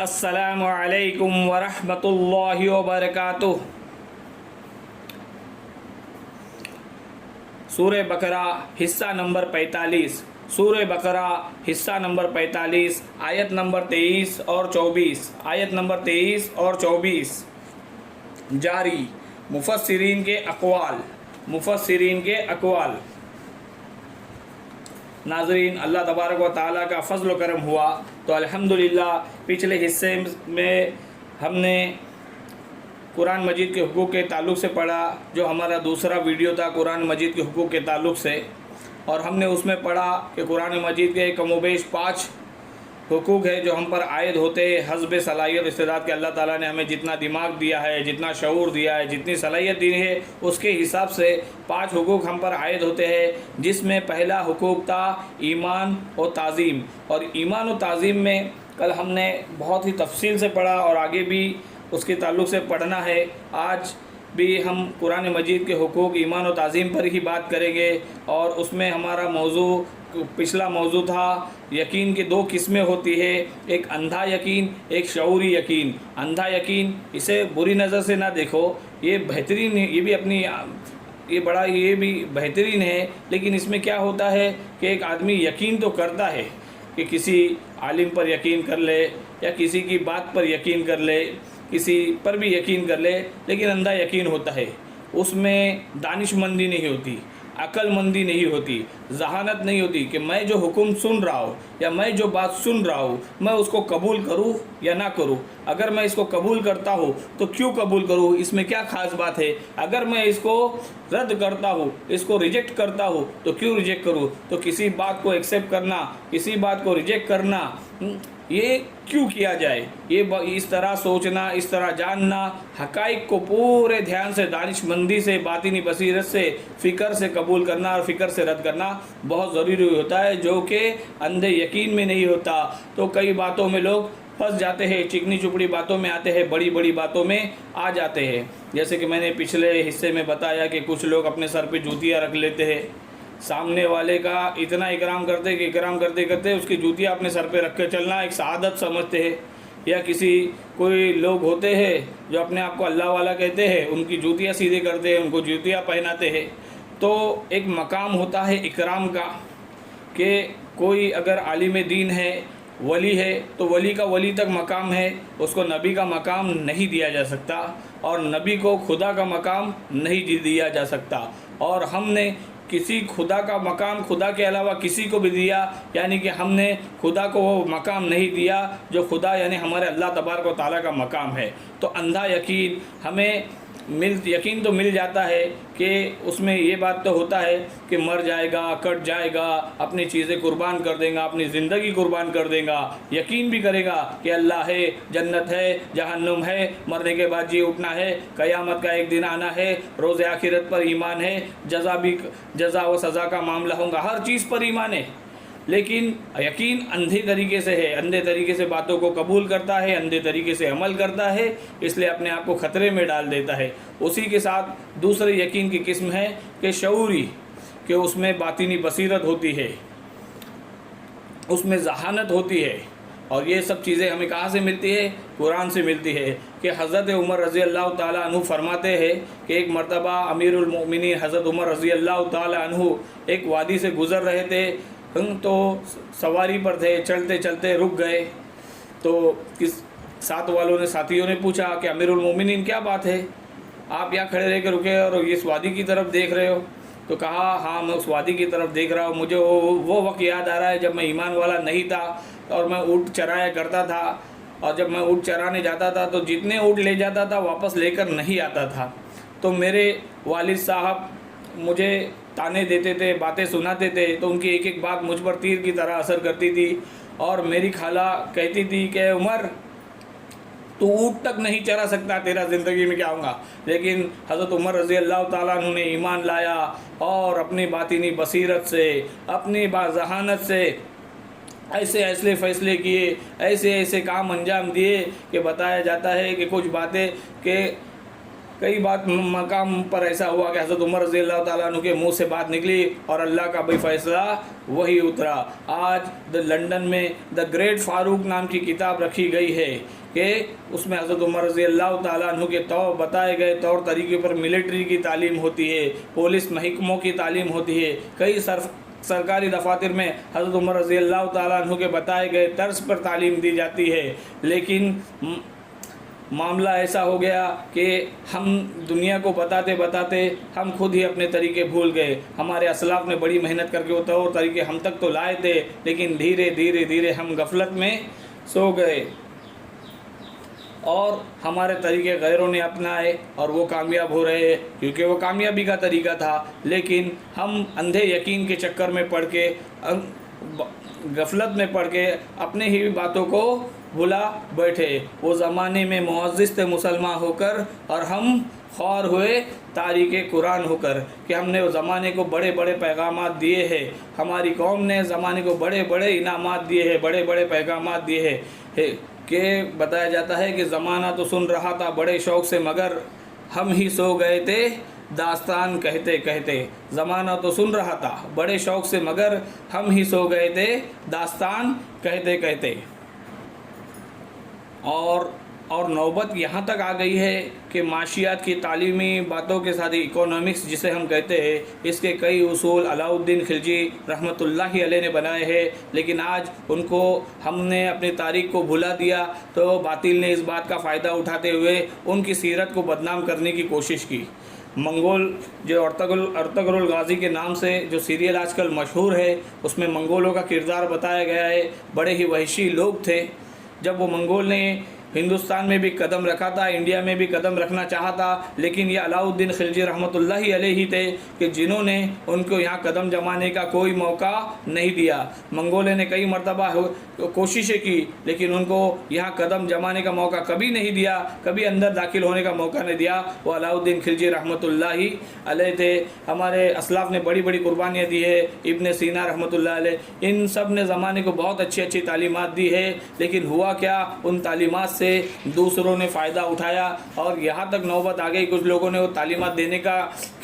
السلام علیکم ورحمۃ اللہ وبرکاتہ۔ سورہ بقرہ حصہ نمبر 45، سورہ بقرہ حصہ نمبر 45 آیت نمبر 23 اور 24، آیت نمبر 23 اور 24 جاری۔ مفسرین کے اقوال، مفسرین کے اقوال۔ ناظرین، اللہ تبارک و تعالیٰ کا فضل و کرم ہوا تو الحمدللہ پچھلے حصے میں ہم نے قرآن مجید کے حقوق کے تعلق سے پڑھا، جو ہمارا دوسرا ویڈیو تھا قرآن مجید کے حقوق کے تعلق سے، اور ہم نے اس میں پڑھا کہ قرآن مجید کے کم و بیش 5 حقوق ہے جو ہم پر عائد ہوتے ہیں حسب صلاحیت استعداد کے۔ اللہ تعالیٰ نے ہمیں جتنا دماغ دیا ہے، جتنا شعور دیا ہے، جتنی صلاحیت دی ہے، اس کے حساب سے 5 حقوق ہم پر عائد ہوتے ہیں، جس میں پہلا حقوق تھا ایمان و تعظیم۔ اور ایمان و تعظیم میں کل ہم نے بہت ہی تفصیل سے پڑھا اور آگے بھی اس کے تعلق سے پڑھنا ہے۔ آج بھی ہم قرآن مجید کے حقوق ایمان و تعظیم پر ہی بات کریں گے، اور اس میں ہمارا موضوع پچھلا موضوع تھا یقین کی 2 قسمیں ہوتی ہے، ایک اندھا یقین، ایک شعوری یقین۔ اندھا یقین، اسے بری نظر سے نہ دیکھو، یہ بہترین ہے، یہ بھی بہترین ہے، لیکن اس میں کیا ہوتا ہے کہ ایک آدمی یقین تو کرتا ہے کہ کسی عالم پر یقین کر لے یا کسی کی بات پر یقین کر لے، کسی پر بھی یقین کر لے، لیکن اندھا یقین ہوتا ہے، اس میں دانش مندی نہیں ہوتی، عقل مندی نہیں ہوتی، ذہانت نہیں ہوتی کہ میں جو حکم سن رہا ہوں یا میں جو بات سن رہا ہوں میں اس کو قبول کروں یا نہ کروں۔ اگر میں اس کو قبول کرتا ہوں تو کیوں قبول کروں، اس میں کیا خاص بات ہے، اگر میں اس کو رد کرتا ہوں، اس کو ریجیکٹ کرتا ہوں تو کیوں ریجیکٹ کروں۔ تو کسی بات کو ایکسیپٹ کرنا، کسی بات کو ریجیکٹ کرنا، یہ کیوں کیا جائے، یہ اس طرح سوچنا، اس طرح جاننا، حقائق کو پورے دھیان سے، دانش مندی سے، باطنی بصیرت سے، فکر سے قبول کرنا اور فکر سے رد کرنا بہت ضروری ہوتا ہے، جو کہ اندھے یقین میں نہیں ہوتا۔ تو کئی باتوں میں لوگ پھنس جاتے ہیں، چکنی چپڑی باتوں میں آتے ہیں، بڑی بڑی باتوں میں آ جاتے ہیں۔ جیسے کہ میں نے پچھلے حصے میں بتایا کہ کچھ لوگ اپنے سر پہ جوتیاں رکھ لیتے ہیں، سامنے والے کا اتنا اکرام کرتے کہ اکرام کرتے کرتے اس کی جوتیاں اپنے سر پہ رکھ کے چلنا ایک سعادت سمجھتے ہیں۔ یا کوئی لوگ ہوتے ہیں جو اپنے آپ کو اللہ والا کہتے ہیں، ان کی جوتیاں سیدھے کرتے ہیں، ان کو جوتیاں پہناتے ہیں۔ تو ایک مقام ہوتا ہے اکرام کا، کہ کوئی اگر عالم دین ہے، ولی ہے، تو ولی کا ولی تک مقام ہے، اس کو نبی کا مقام نہیں دیا جا سکتا، اور نبی کو خدا کا مقام نہیں دیا جا سکتا۔ اور ہم نے کسی خدا کا مقام خدا کے علاوہ کسی کو بھی دیا، یعنی کہ ہم نے خدا کو وہ مقام نہیں دیا جو خدا یعنی ہمارے اللہ تبارک و تعالیٰ کا مقام ہے۔ تو اندھا یقین ہمیں یقین تو مل جاتا ہے کہ اس میں یہ بات تو ہوتا ہے کہ مر جائے گا، کٹ جائے گا، اپنی چیزیں قربان کر دے گا، اپنی زندگی قربان کر دے گا، یقین بھی کرے گا کہ اللہ ہے، جنت ہے، جہنم ہے، مرنے کے بعد جی اٹھنا ہے، قیامت کا ایک دن آنا ہے، روز آخرت پر ایمان ہے، جزا و سزا کا معاملہ ہوگا، ہر چیز پر ایمان ہے۔ لیکن یقین اندھے طریقے سے ہے، اندھے طریقے سے باتوں کو قبول کرتا ہے، اندھے طریقے سے عمل کرتا ہے، اس لیے اپنے آپ کو خطرے میں ڈال دیتا ہے۔ اسی کے ساتھ دوسرے یقین کی قسم ہے کہ شعوری، کہ اس میں باطنی بصیرت ہوتی ہے، اس میں ذہانت ہوتی ہے۔ اور یہ سب چیزیں ہمیں کہاں سے ملتی ہے؟ قرآن سے ملتی ہے۔ کہ حضرت عمر رضی اللہ تعالیٰ عنہ فرماتے ہیں کہ ایک مرتبہ امیر المؤمنین حضرت عمر رضی اللہ تعالیٰ عنہ ایک وادی سے گزر رہے تھے، تو سواری پر تھے، چلتے چلتے رک گئے، تو ساتھیوں نے پوچھا کہ امیر المومنین کیا بات ہے، آپ یہاں کھڑے رہ کے رکے اور اس وادی کی طرف دیکھ رہے ہو؟ تو کہا ہاں میں اس وادی کی طرف دیکھ رہا ہوں، مجھے وہ وقت یاد آ رہا ہے جب میں ایمان والا نہیں تھا اور میں اونٹ چرایا کرتا تھا، اور جب میں اونٹ چرانے جاتا تھا تو جتنے اونٹ لے جاتا تھا واپس لے کر نہیں آتا تھا، تو میرے والد صاحب مجھے تانے دیتے تھے، باتیں سناتے تھے، تو ان کی ایک ایک بات مجھ پر تیر کی طرح اثر کرتی تھی۔ اور میری خالہ کہتی تھی کہ عمر تو اونٹ تک نہیں چرا سکتا، تیرا زندگی میں کیا ہوگا۔ لیکن حضرت عمر رضی اللہ تعالیٰ عنہ نے ایمان لایا اور اپنی باطنی بصیرت سے، اپنی ذہانت سے ایسے فیصلے کیے، ایسے کام انجام دیے کہ بتایا جاتا ہے کہ کچھ باتیں کہ کئی بات مقام پر ایسا ہوا کہ حضرت عمر رضی اللہ تعالیٰ عنہ کے منہ سے بات نکلی اور اللہ کا بھی فیصلہ وہی اترا۔ آج لندن میں دا گریٹ فاروق نام کی کتاب رکھی گئی ہے کہ اس میں حضرت عمر رضی اللہ تعالیٰ عنہ کے بتائے گئے طور طریقے پر ملٹری کی تعلیم ہوتی ہے، پولیس محکموں کی تعلیم ہوتی ہے، کئی سرکاری دفاتر میں حضرت عمر رضی اللہ تعالیٰ عنہ کے بتائے گئے طرز پر تعلیم دی جاتی ہے۔ لیکن معاملہ ایسا ہو گیا کہ ہم دنیا کو بتاتے بتاتے ہم خود ہی اپنے طریقے بھول گئے۔ ہمارے اسلاف نے بڑی محنت کر کے وہ طور طریقے ہم تک تو لائے تھے، لیکن دھیرے دھیرے دھیرے ہم غفلت میں سو گئے اور ہمارے طریقے غیروں نے اپنائے اور وہ کامیاب ہو رہے ہیں، کیونکہ وہ کامیابی کا طریقہ تھا۔ لیکن ہم اندھے یقین کے چکر میں پڑ کے، غفلت میں پڑ کے اپنے ہی باتوں کو بھلا بیٹھے۔ وہ زمانے میں معزز تھے مسلمان ہو کر اور ہم خوار ہوئے تاریخ قرآن ہو کر کہ ہم نے وہ زمانے کو بڑے بڑے پیغامات دیے ہیں، ہماری قوم نے زمانے کو بڑے بڑے انعامات دیے ہیں، بڑے بڑے پیغامات دیے ہیں کہ بتایا جاتا ہے کہ زمانہ تو سن رہا تھا بڑے شوق سے مگر ہم ہی سو گئے تھے داستان کہتے کہتے۔ زمانہ تو سن رہا تھا بڑے شوق سے مگر ہم ہی سو گئے تھے داستان کہتے کہتے۔ اور نوبت یہاں تک آ گئی ہے کہ معاشیات کی تعلیمی باتوں کے ساتھ اکنامکس جسے ہم کہتے ہیں، اس کے کئی اصول علاء الدین خلجی رحمۃ اللہ علیہ نے بنائے ہیں، لیکن آج ان کو ہم نے اپنی تاریخ کو بھلا دیا تو باطل نے اس بات کا فائدہ اٹھاتے ہوئے ان کی سیرت کو بدنام کرنے کی کوشش کی۔ منگول جو ارطغرل غازی کے نام سے جو سیریل آج کل مشہور ہے، اس میں منگولوں کا کردار بتایا گیا ہے۔ بڑے ہی وحشی لوگ تھے۔ جب وہ منگول نے ہندوستان میں بھی قدم رکھا تھا، انڈیا میں بھی قدم رکھنا چاہا تھا، لیکن یہ علاء الدین خلجی رحمۃ اللہ علیہ ہی تھے کہ جنہوں نے ان کو یہاں قدم جمانے کا کوئی موقع نہیں دیا۔ منگولوں نے کئی مرتبہ کوششیں کی لیکن ان کو یہاں قدم جمانے کا موقع کبھی نہیں دیا، کبھی اندر داخل ہونے کا موقع نہیں دیا۔ وہ علاء الدین خلجی رحمۃ اللہ علیہ تھے۔ ہمارے اسلاف نے بڑی بڑی قربانیاں دی ہے، ابن سینا رحمۃ اللہ علیہ، ان سب نے زمانے کو بہت اچھی اچھی تعلیمات دی ہے، لیکن ہوا کیا، ان تعلیمات سے دوسروں نے فائدہ اٹھایا اور یہاں تک نوبت آ گئی کچھ لوگوں نے وہ تعلیمات دینے کا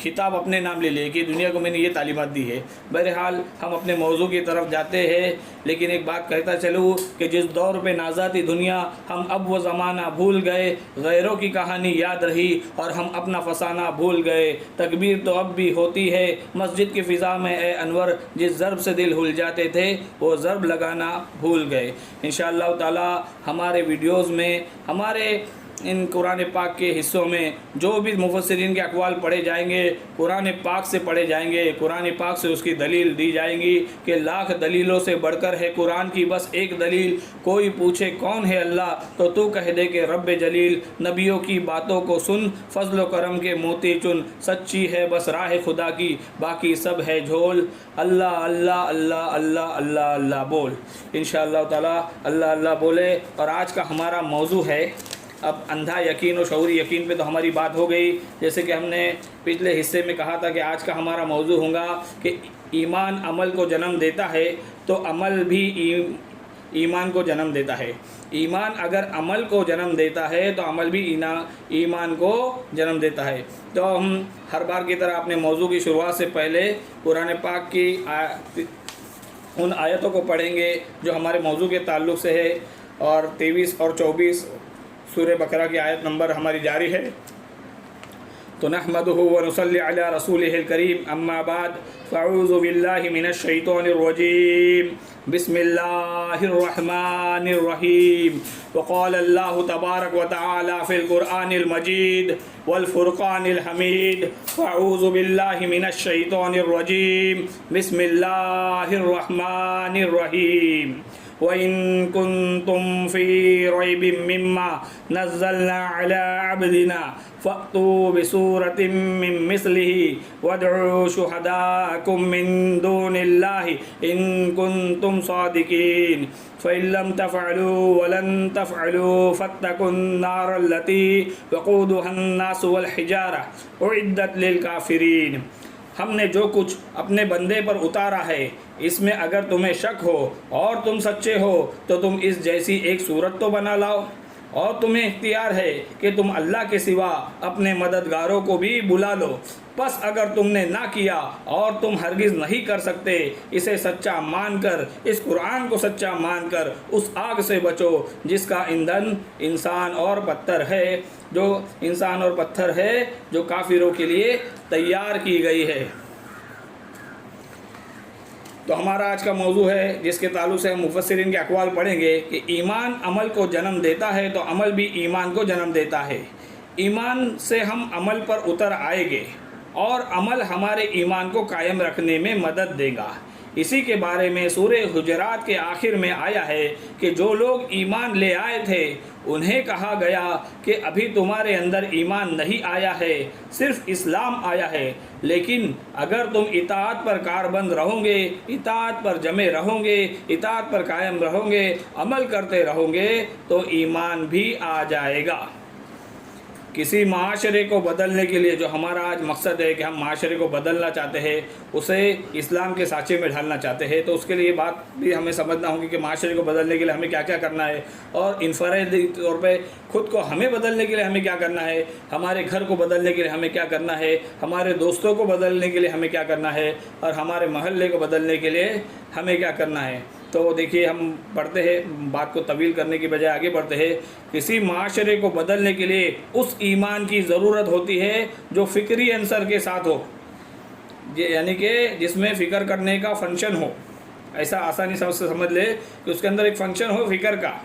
خطاب اپنے نام لے لیا کہ دنیا کو میں نے یہ تعلیمات دی ہے۔ بہرحال ہم اپنے موضوع کی طرف جاتے ہیں، لیکن ایک بات کہتا چلوں کہ جس دور پہ نازا تھی دنیا، ہم اب وہ زمانہ بھول گئے، غیروں کی کہانی یاد رہی اور ہم اپنا فسانہ بھول گئے۔ تکبیر تو اب بھی ہوتی ہے مسجد کی فضا میں اے انور، جس ضرب سے دل ہل جاتے تھے وہ ضرب لگانا بھول گئے۔ انشاءاللہ تعالی ہمارے ویڈیوز میں، ہمارے ان قرآن پاک کے حصوں میں جو بھی مفسرین کے اقوال پڑھے جائیں گے قرآن پاک سے پڑھے جائیں گے، قرآن پاک سے اس کی دلیل دی جائیں گی کہ لاکھ دلیلوں سے بڑھ کر ہے قرآن کی بس ایک دلیل۔ کوئی پوچھے کون ہے اللہ تو کہہ دے کہ رب جلیل، نبیوں کی باتوں کو سن، فضل و کرم کے موتی چن، سچی ہے بس راہ خدا کی باقی سب ہے جھول، اللہ اللہ اللہ اللہ اللہ اللہ بول۔ انشاءاللہ تعالی اللہ اللہ بولے۔ اور آج کا ہمارا موضوع ہے، اب اندھا یقین و شعوری یقین پہ تو ہماری بات ہو گئی، جیسے کہ ہم نے پچھلے حصے میں کہا تھا کہ آج کا ہمارا موضوع ہوگا کہ ایمان عمل کو جنم دیتا ہے تو عمل بھی ایمان کو جنم دیتا ہے۔ ایمان اگر عمل کو جنم دیتا ہے تو عمل بھی ایمان کو جنم دیتا ہے۔ تو ہم ہر بار کی طرح اپنے موضوع کی شروعات سے پہلے قرآن پاک کی ان آیتوں کو پڑھیں گے جو ہمارے موضوع کے تعلق سے ہے، اور 23 اور 24 سورہ بقرہ کی آیت نمبر ہماری جاری ہے۔ تو نحمدہ ونصلی علی رسولہ الکریم، اما بعد فاعوذ باللہ من الشیطان الرجیم، بسم اللہ الرحمن الرحیم۔ وقال اللہ تبارک وتعالی فی القرآن المجید والفرقان الحمید، فاعوذ باللہ من الشیطان الرجیم، بسم اللہ الرحمن الرحیم۔ وَإِن كُنتُمْ فِي رَيْبٍ مِّمَّا نَزَّلْنَا عَلَىٰ عَبْدِنَا فَأْتُوا بِسُورَةٍ مِّن مِّثْلِهِ وَادْعُوا شُهَدَاءَكُم مِّن دُونِ اللَّهِ إِن كُنتُمْ صَادِقِينَ فَإِن لَّمْ تَفْعَلُوا وَلَن تَفْعَلُوا فَاتَّقُوا النَّارَ الَّتِي وَقُودُهَا النَّاسُ وَالْحِجَارَةُ أُعِدَّتْ لِلْكَافِرِينَ۔ ہم نے جو کچھ اپنے بندے پر اتارا ہے، اس میں اگر تمہیں شک ہو اور تم سچے ہو تو تم اس جیسی ایک صورت تو بنا لاؤ اور تمہیں اختیار ہے کہ تم اللہ کے سوا اپنے مددگاروں کو بھی بلا لو، پس اگر تم نے نہ کیا اور تم ہرگز نہیں کر سکتے، اسے سچا مان کر، اس قرآن کو سچا مان کر اس آگ سے بچو جس کا ایندھن انسان اور پتھر ہے، جو کافروں کے لیے تیار کی گئی ہے۔ تو ہمارا آج کا موضوع ہے جس کے تعلق سے ہم مفسرین کے اقوال پڑھیں گے کہ ایمان عمل کو جنم دیتا ہے تو عمل بھی ایمان کو جنم دیتا ہے۔ ایمان سے ہم عمل پر اتر آئیں گے اور عمل ہمارے ایمان کو قائم رکھنے میں مدد دے گا۔ اسی کے بارے میں سورہ حجرات کے آخر میں آیا ہے کہ جو لوگ ایمان لے آئے تھے انہیں کہا گیا کہ ابھی تمہارے اندر ایمان نہیں آیا ہے، صرف اسلام آیا ہے، لیکن اگر تم اطاعت پر کاربند رہو گے، اطاعت پر جمے رہو گے، اطاعت پر قائم رہو گے، عمل کرتے رہو گے تو ایمان بھی آ جائے گا۔ کسی معاشرے کو بدلنے کے لیے جو ہمارا آج مقصد ہے کہ ہم معاشرے کو بدلنا چاہتے ہیں، اسے اسلام کے سانچے میں ڈھالنا چاہتے ہیں، تو اس کے لیے یہ بات بھی ہمیں سمجھنا ہوگی کہ معاشرے کو بدلنے کے لیے ہمیں کیا کیا کرنا ہے، اور انفرادی طور پہ خود کو ہمیں بدلنے کے لیے ہمیں کیا کرنا ہے، ہمارے گھر کو بدلنے کے لیے ہمیں کیا کرنا ہے، ہمارے دوستوں کو بدلنے کے لیے ہمیں کیا کرنا ہے، اور ہمارے محلے کو بدلنے کے لیے ہمیں کیا کرنا ہے۔ تو دیکھیے ہم پڑھتے ہیں، بات کو طویل کرنے کی بجائے آگے بڑھتے ہیں۔ کسی معاشرے کو بدلنے کے لیے اس ایمان کی ضرورت ہوتی ہے جو فکری عنصر کے ساتھ ہو، یعنی کہ جس میں فکر کرنے کا فنکشن ہو۔ ایسا آسانی سے سمجھ لے کہ اس کے اندر ایک فنکشن ہو فکر کا،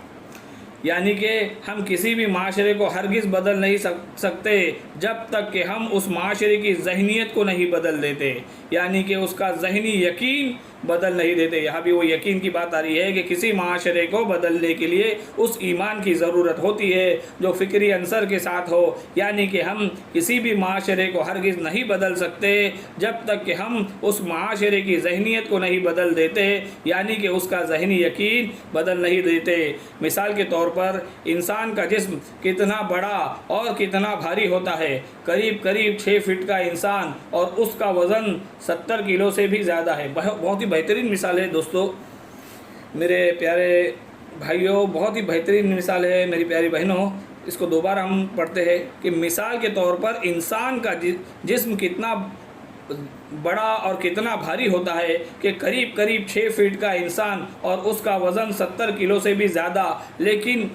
یعنی کہ ہم کسی بھی معاشرے کو ہرگز بدل نہیں سکتے جب تک کہ ہم اس معاشرے کی ذہنیت کو نہیں بدل دیتے، یعنی کہ اس کا ذہنی یقین بدل نہیں دیتے۔ یہاں بھی وہ یقین کی بات آ رہی ہے کہ کسی معاشرے کو بدلنے کے لیے اس ایمان کی ضرورت ہوتی ہے جو فکری عنصر کے ساتھ ہو، یعنی کہ ہم کسی بھی معاشرے کو ہرگز نہیں بدل سکتے جب تک کہ ہم اس معاشرے کی ذہنیت کو نہیں بدل دیتے، یعنی کہ اس کا ذہنی یقین بدل نہیں دیتے۔ مثال کے طور پر انسان کا جسم کتنا بڑا اور کتنا بھاری ہوتا ہے، قریب 6 فٹ کا انسان اور اس کا وزن 70 کلو سے بھی زیادہ ہے۔ بہت ہی بہترین مثال ہے دوستو، میرے پیارے بھائیوں، بہت ہی بہترین مثال ہے میری پیاری بہنوں۔ اس کو دوبارہ ہم پڑھتے ہیں کہ مثال کے طور پر انسان کا جسم کتنا بڑا اور کتنا بھاری ہوتا ہے کہ قریب 6 فٹ کا انسان اور اس کا وزن 70 کلو سے بھی زیادہ، لیکن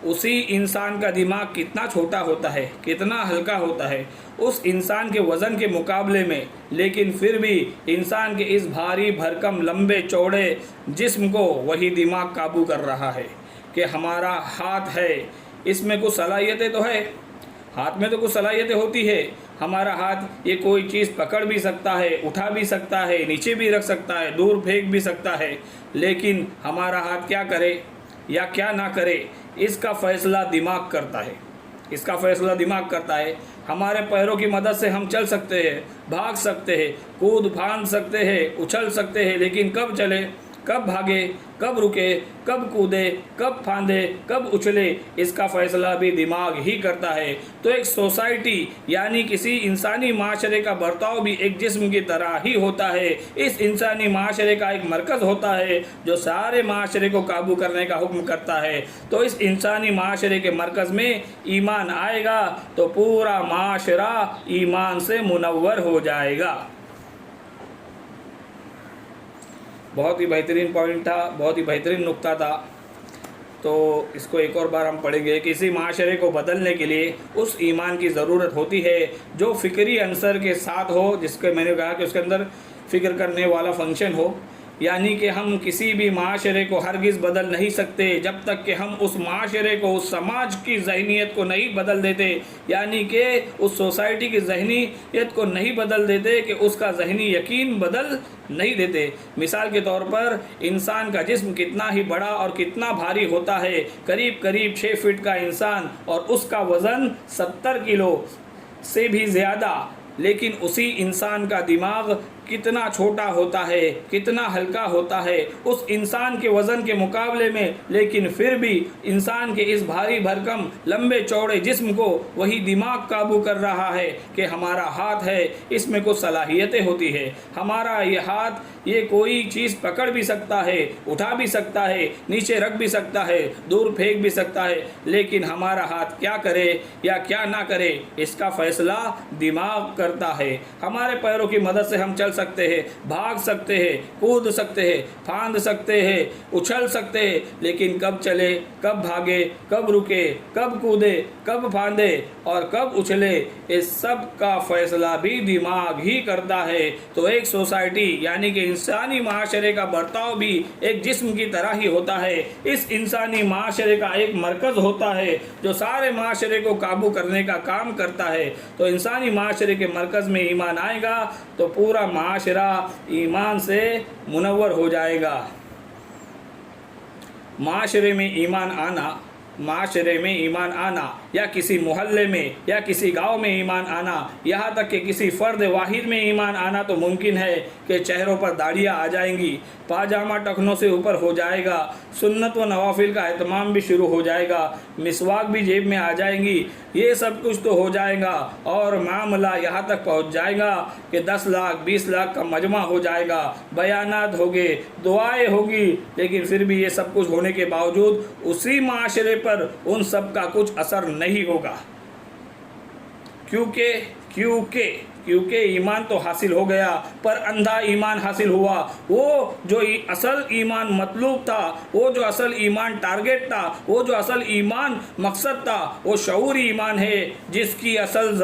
اسی انسان کا دماغ کتنا چھوٹا ہوتا ہے، کتنا ہلکا ہوتا ہے اس انسان کے وزن کے مقابلے میں، لیکن پھر بھی انسان کے اس بھاری بھرکم لمبے چوڑے جسم کو وہی دماغ قابو کر رہا ہے۔ کہ ہمارا ہاتھ ہے، اس میں کچھ صلاحیتیں تو ہے، ہاتھ میں تو کچھ صلاحیتیں ہوتی ہے، ہمارا ہاتھ یہ کوئی چیز پکڑ بھی سکتا ہے، اٹھا بھی سکتا ہے، نیچے بھی رکھ سکتا ہے، دور پھینک بھی سکتا ہے، لیکن ہمارا ہاتھ کیا کرے یا کیا نہ کرے اس کا فیصلہ دماغ کرتا ہے، اس کا فیصلہ دماغ کرتا ہے۔ ہمارے پیروں کی مدد سے ہم چل سکتے ہیں، بھاگ سکتے ہیں، کود پھاند سکتے ہیں، اچھل سکتے ہیں، لیکن کب چلے، کب بھاگے، کب رکے، کب کودے، کب پھاندے، کب اچھلے، اس کا فیصلہ بھی دماغ ہی کرتا ہے۔ تو ایک سوسائٹی یعنی کسی انسانی معاشرے کا برتاؤ بھی ایک جسم کی طرح ہی ہوتا ہے۔ اس انسانی معاشرے کا ایک مرکز ہوتا ہے جو سارے معاشرے کو قابو کرنے کا حکم کرتا ہے۔ تو اس انسانی معاشرے کے مرکز میں ایمان آئے گا تو پورا معاشرہ ایمان سے منور ہو جائے گا۔ بہت ہی بہترین پوائنٹ تھا، بہت ہی بہترین نقطہ تھا۔ تو اس کو ایک اور بار ہم پڑھیں گے۔ کسی معاشرے کو بدلنے کے لیے اس ایمان کی ضرورت ہوتی ہے جو فکری عنصر کے ساتھ ہو، جس کے میں نے کہا کہ اس کے اندر فکر کرنے والا فنکشن ہو، یعنی کہ ہم کسی بھی معاشرے کو ہرگز بدل نہیں سکتے جب تک کہ ہم اس معاشرے کو، اس سماج کی ذہنیت کو نہیں بدل دیتے، یعنی کہ اس سوسائٹی کی ذہنیت کو نہیں بدل دیتے، کہ اس کا ذہنی یقین بدل نہیں دیتے۔ مثال کے طور پر انسان کا جسم کتنا ہی بڑا اور کتنا بھاری ہوتا ہے، قریب 6 فٹ کا انسان اور اس کا وزن 70 کلو سے بھی زیادہ، لیکن اسی انسان کا دماغ کتنا چھوٹا ہوتا ہے، کتنا ہلکا ہوتا ہے اس انسان کے وزن کے مقابلے میں، لیکن پھر بھی انسان کے اس بھاری بھرکم لمبے چوڑے جسم کو وہی دماغ قابو کر رہا ہے کہ ہمارا ہاتھ ہے، اس میں کچھ صلاحیتیں ہوتی ہے، ہمارا یہ ہاتھ یہ کوئی چیز پکڑ بھی سکتا ہے، اٹھا بھی سکتا ہے، نیچے رکھ بھی سکتا ہے، دور پھینک بھی سکتا ہے، لیکن ہمارا ہاتھ کیا کرے یا کیا نہ کرے اس کا فیصلہ دماغ کرتا ہے۔ ہمارے پیروں کی مدد سے ہم چل سکتے ہیں، بھاگ سکتے ہیں، کود سکتے ہیں، پھاند سکتے ہیں، اچھل سکتے ہیں، لیکن کب چلے، کب بھاگے، کب رکے، کب کودے، کب پھاندے اور کب اچھلے، اس سب کا فیصلہ بھی دماغ ہی کرتا ہے۔ تو ایک سوسائٹی یعنی کہ انسانی معاشرے کا برتاؤ بھی ایک جسم کی طرح ہی ہوتا ہے۔ اس انسانی معاشرے کا ایک مرکز ہوتا ہے جو سارے معاشرے کو قابو کرنے کا کام کرتا ہے۔ تو انسانی معاشرے کے مرکز میں ایمان آئے گا تو پورا معاشرہ ایمان سے منور ہو جائے گا۔ معاشرے میں ایمان آنا یا کسی محلے میں یا کسی گاؤں میں ایمان آنا، یہاں تک کہ کسی فرد واحد میں ایمان آنا تو ممکن ہے کہ چہروں پر داڑیاں آ جائیں گی، پاجامہ ٹخنوں سے اوپر ہو جائے گا، سنت و نوافل کا اہتمام بھی شروع ہو جائے گا، مسواک بھی جیب میں آ جائیں گی، یہ سب کچھ تو ہو جائے گا، اور معاملہ یہاں تک پہنچ جائے گا کہ 10 لاکھ 20 لاکھ کا مجمع ہو جائے گا، بیانات ہوگے، دعائیں ہوگی، لیکن پھر بھی یہ سب کچھ ہونے کے باوجود اسی معاشرے پر ان سب کا کچھ اثر نہیں ہوگا۔ کیونکہ ایمان تو حاصل ہو گیا پر اندھا ایمان حاصل ہوا۔ وہ جو اصل ایمان مطلوب تھا، وہ جو اصل ایمان ٹارگٹ تھا، وہ جو اصل ایمان مقصد تھا، وہ شعوری ایمان ہے جس کی اصل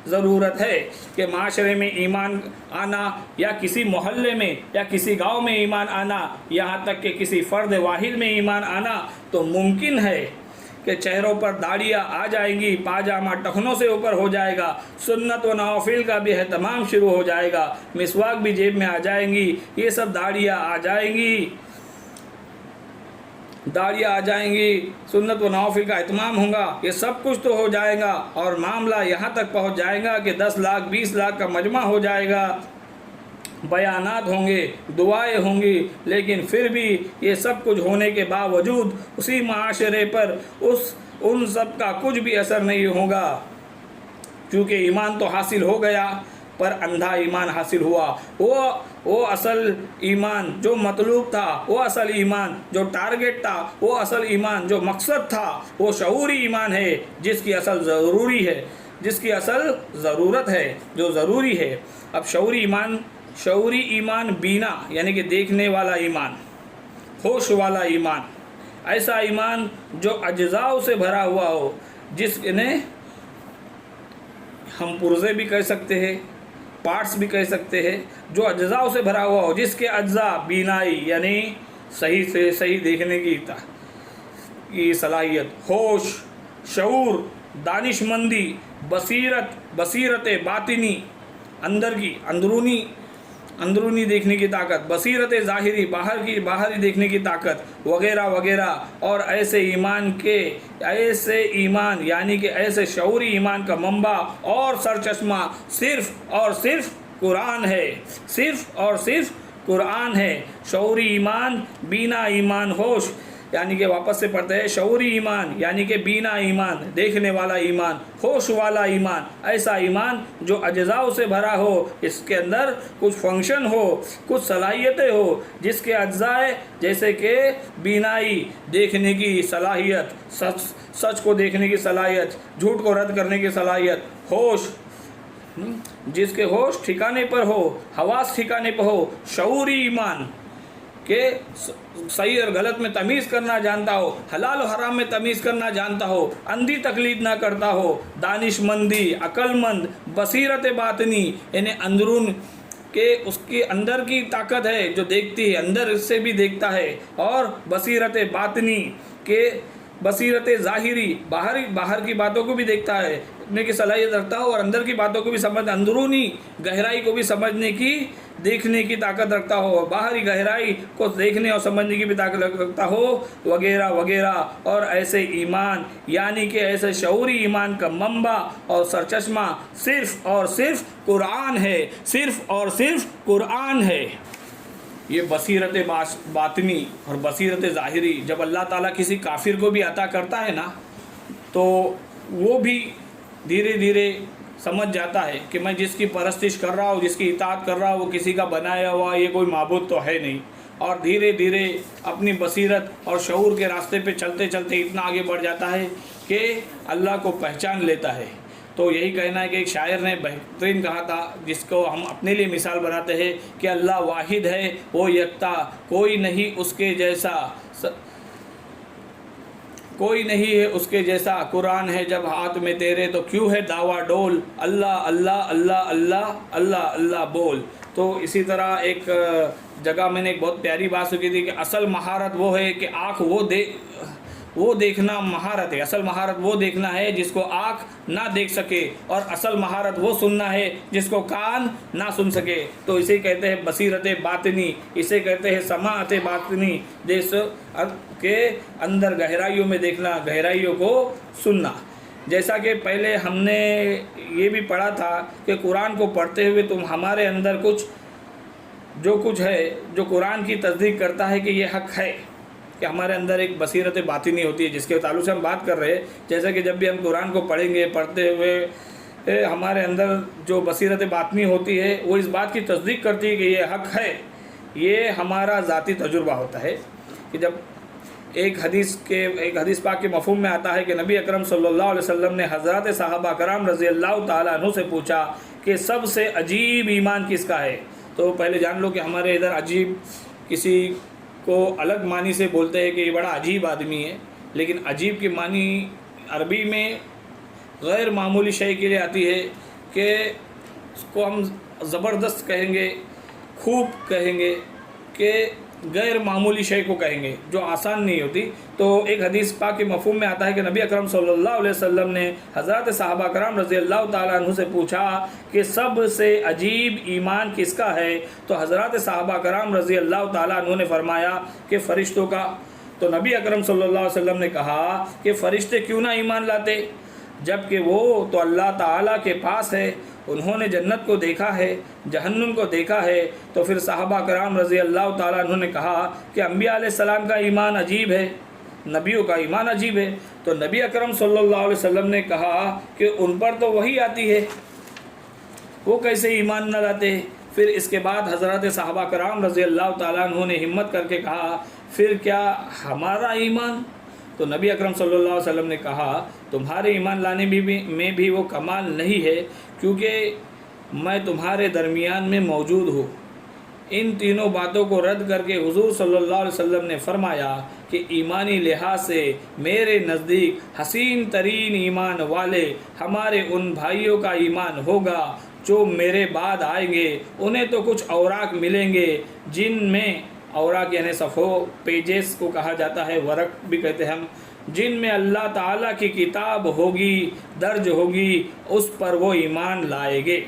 ضرورت ہے کہ معاشرے میں ایمان آنا یا کسی محلے میں یا کسی گاؤں میں ایمان آنا، یہاں تک کہ کسی فرد واحد میں ایمان آنا تو ممکن ہے کہ چہروں پر داڑیاں آ جائیں گی، پاجامہ ٹخنوں سے اوپر ہو جائے گا، سنت و نوافل کا بھی اہتمام شروع ہو جائے گا، مسواک بھی جیب میں آ جائیں گی، یہ سب داڑیاں آ جائیں گی، سنت و نوافل کا اہتمام ہوگا، یہ سب کچھ تو ہو جائے گا، اور معاملہ یہاں تک پہنچ جائے گا کہ 10 لاکھ 20 لاکھ کا مجمع ہو جائے گا، بیانات ہوں گے، دعائیں ہوں گی، لیکن پھر بھی یہ سب کچھ ہونے کے باوجود اسی معاشرے پر ان سب کا کچھ بھی اثر نہیں ہوگا، کیونکہ ایمان تو حاصل ہو گیا پر اندھا ایمان حاصل ہوا۔ وہ اصل ایمان جو مطلوب تھا، وہ اصل ایمان جو ٹارگٹ تھا، وہ اصل ایمان جو مقصد تھا، وہ شعوری ایمان ہے جس کی اصل ضرورت ہے، جو ضروری ہے۔ اب شعوری ایمان بینا یعنی کہ دیکھنے والا ایمان، ہوش والا ایمان، ایسا ایمان جو اجزاء سے بھرا ہوا ہو، جس نے ہم پرزے بھی کہہ سکتے ہیں، پارٹس بھی کہہ سکتے ہیں، جو اجزاء سے بھرا ہوا ہو، جس کے اجزاء بینائی یعنی صحیح سے صحیح دیکھنے کی صلاحیت، ہوش، شعور، دانش مندی، بصیرت باطنی، اندرونی دیکھنے کی طاقت، بصیرت ظاہری، باہری دیکھنے کی طاقت وغیرہ وغیرہ، اور ایسے ایمان یعنی کہ ایسے شعوری ایمان کا منبع اور سرچشمہ صرف اور صرف قرآن ہے۔ شعوری ایمان، بینا ایمان، ہوش یعنی کہ واپس سے پڑھتے ہیں، شعوری ایمان یعنی کہ بینا ایمان، دیکھنے والا ایمان، ہوش والا ایمان، ایسا ایمان جو اجزاء سے بھرا ہو، اس کے اندر کچھ فنکشن ہو، کچھ صلاحیتیں ہو، جس کے اجزاء جیسے کہ بینائی، دیکھنے کی صلاحیت، سچ کو دیکھنے کی صلاحیت، جھوٹ کو رد کرنے کی صلاحیت، ہوش جس کے ہوش ٹھکانے پر ہو، حواس ٹھکانے پر ہو، شعوری ایمان کہ صحیح اور غلط میں تمیز کرنا جانتا ہو، حلال و حرام میں تمیز کرنا جانتا ہو، اندھی تقلید نہ کرتا ہو، دانش مندی، عقل مند، بصیرت باطنی یعنی اندرون کہ اس کے اندر کی طاقت ہے جو دیکھتی ہے، اندر سے بھی دیکھتا ہے، اور بصیرت باطنی کہ بصیرت ظاہری، باہر کی باتوں کو بھی دیکھتا ہے، کی صلاحیت رکھتا ہو، اور اندر کی باتوں کو بھی اندرونی گہرائی کو بھی سمجھنے کی دیکھنے کی طاقت رکھتا ہو، باہری گہرائی کو دیکھنے اور سمجھنے کی بھی طاقت رکھتا ہو، وغیرہ وغیرہ۔ اور ایسے ایمان یعنی کہ ایسے شعوری ایمان کا منبع اور سرچشمہ صرف اور صرف قرآن ہے، صرف اور صرف قرآن ہے۔ یہ بصیرت باطنی اور بصیرت ظاہری جب اللہ تعالیٰ کسی کافر کو بھی عطا کرتا ہے نا، تو وہ بھی دھیرے دھیرے سمجھ جاتا ہے کہ میں جس کی پرستش کر رہا ہوں، جس کی اطاعت کر رہا ہوں، وہ کسی کا بنایا ہوا یہ کوئی معبود تو ہے نہیں، اور دھیرے دھیرے اپنی بصیرت اور شعور کے راستے پہ چلتے چلتے اتنا آگے بڑھ جاتا ہے کہ اللہ کو پہچان لیتا ہے۔ تو یہی کہنا ہے کہ ایک شاعر نے بہترین کہا تھا، جس کو ہم اپنے لیے مثال بناتے ہیں کہ اللہ واحد ہے، وہ یکتا، کوئی نہیں اس کے جیسا، کوئی نہیں ہے اس کے جیسا، قرآن ہے جب ہاتھ میں تیرے تو کیوں ہے دعویٰ ڈول، اللہ اللہ اللہ اللہ اللہ اللہ بول۔ تو اسی طرح ایک جگہ میں نے ایک بہت پیاری بات سنی تھی کہ اصل مہارت وہ ہے کہ آنکھ وہ دیکھنا مہارت ہے، اصل مہارت وہ دیکھنا ہے جس کو آنکھ نہ دیکھ سکے، اور اصل مہارت وہ سننا ہے جس کو کان نہ سن سکے۔ تو اسے کہتے ہیں بصیرت باطنی، اسے کہتے ہیں سماعت باطنی، جس کے اندر گہرائیوں میں دیکھنا، گہرائیوں کو سننا۔ جیسا کہ پہلے ہم نے یہ بھی پڑھا تھا کہ قرآن کو پڑھتے ہوئے تم ہمارے اندر جو کچھ ہے جو قرآن کی تصدیق کرتا ہے کہ یہ حق ہے، کہ ہمارے اندر ایک بصیرت باطنی ہوتی ہے جس کے تعلق سے ہم بات کر رہے ہیں۔ جیسا کہ جب بھی ہم قرآن کو پڑھیں گے، پڑھتے ہوئے ہمارے اندر جو بصیرت باطنی ہوتی ہے وہ اس بات کی تصدیق کرتی ہے کہ یہ حق ہے۔ یہ ہمارا ذاتی تجربہ ہوتا ہے کہ جب ایک حدیث پاک کے مفہوم میں آتا ہے کہ نبی اکرم صلی اللہ علیہ وسلم نے حضرات صحابہ کرام رضی اللہ تعالیٰ عنہ سے پوچھا کہ سب سے عجیب ایمان کس کا ہے؟ تو پہلے جان لو کہ ہمارے ادھر عجیب کسی کو الگ معنی سے بولتے ہیں کہ یہ بڑا عجیب آدمی ہے، لیکن عجیب کی معنی عربی میں غیر معمولی شے کے لیے آتی ہے کہ اس کو ہم زبردست کہیں گے، خوب کہیں گے، کہ غیر معمولی شے کو کہیں گے جو آسان نہیں ہوتی۔ تو ایک حدیث پاک کے مفہوم میں آتا ہے کہ نبی اکرم صلی اللہ علیہ وسلم نے حضرات صحابہ کرام رضی اللہ تعالیٰ عنہ سے پوچھا کہ سب سے عجیب ایمان کس کا ہے؟ تو حضرات صحابہ کرام رضی اللہ تعالیٰ عنہ نے فرمایا کہ فرشتوں کا۔ تو نبی اکرم صلی اللہ علیہ وسلم نے کہا کہ فرشتے کیوں نہ ایمان لاتے، جبکہ وہ تو اللہ تعالیٰ کے پاس ہے، انہوں نے جنت کو دیکھا ہے، جہنم کو دیکھا ہے۔ تو پھر صحابہ کرام رضی اللہ تعالیٰ عنہ نے کہا کہ انبیاء علیہ السلام کا ایمان عجیب ہے، نبیوں کا ایمان عجیب ہے۔ تو نبی اکرم صلی اللہ علیہ وسلم نے کہا کہ ان پر تو وحی آتی ہے، وہ کیسے ایمان نہ لاتے؟ پھر اس کے بعد حضرات صحابہ کرام رضی اللہ تعالیٰ عنہ نے ہمت کر کے کہا پھر کیا ہمارا ایمان؟ تو نبی اکرم صلی اللہ علیہ وسلم نے کہا تمہارے ایمان لانے میں بھی وہ کمال نہیں ہے، کیونکہ میں تمہارے درمیان میں موجود ہوں۔ ان تینوں باتوں کو رد کر کے حضور صلی اللہ علیہ وسلم نے فرمایا کہ ایمانی لحاظ سے میرے نزدیک حسین ترین ایمان والے ہمارے ان بھائیوں کا ایمان ہوگا جو میرے بعد آئیں گے۔ انہیں تو کچھ اوراق ملیں گے جن میں، اوراق یعنی صفحوں، پیجز کو کہا جاتا ہے، ورق بھی کہتے ہیں ہم، جن میں اللہ تعالیٰ کی کتاب ہوگی، درج ہوگی، اس پر وہ ایمان لائیں گے،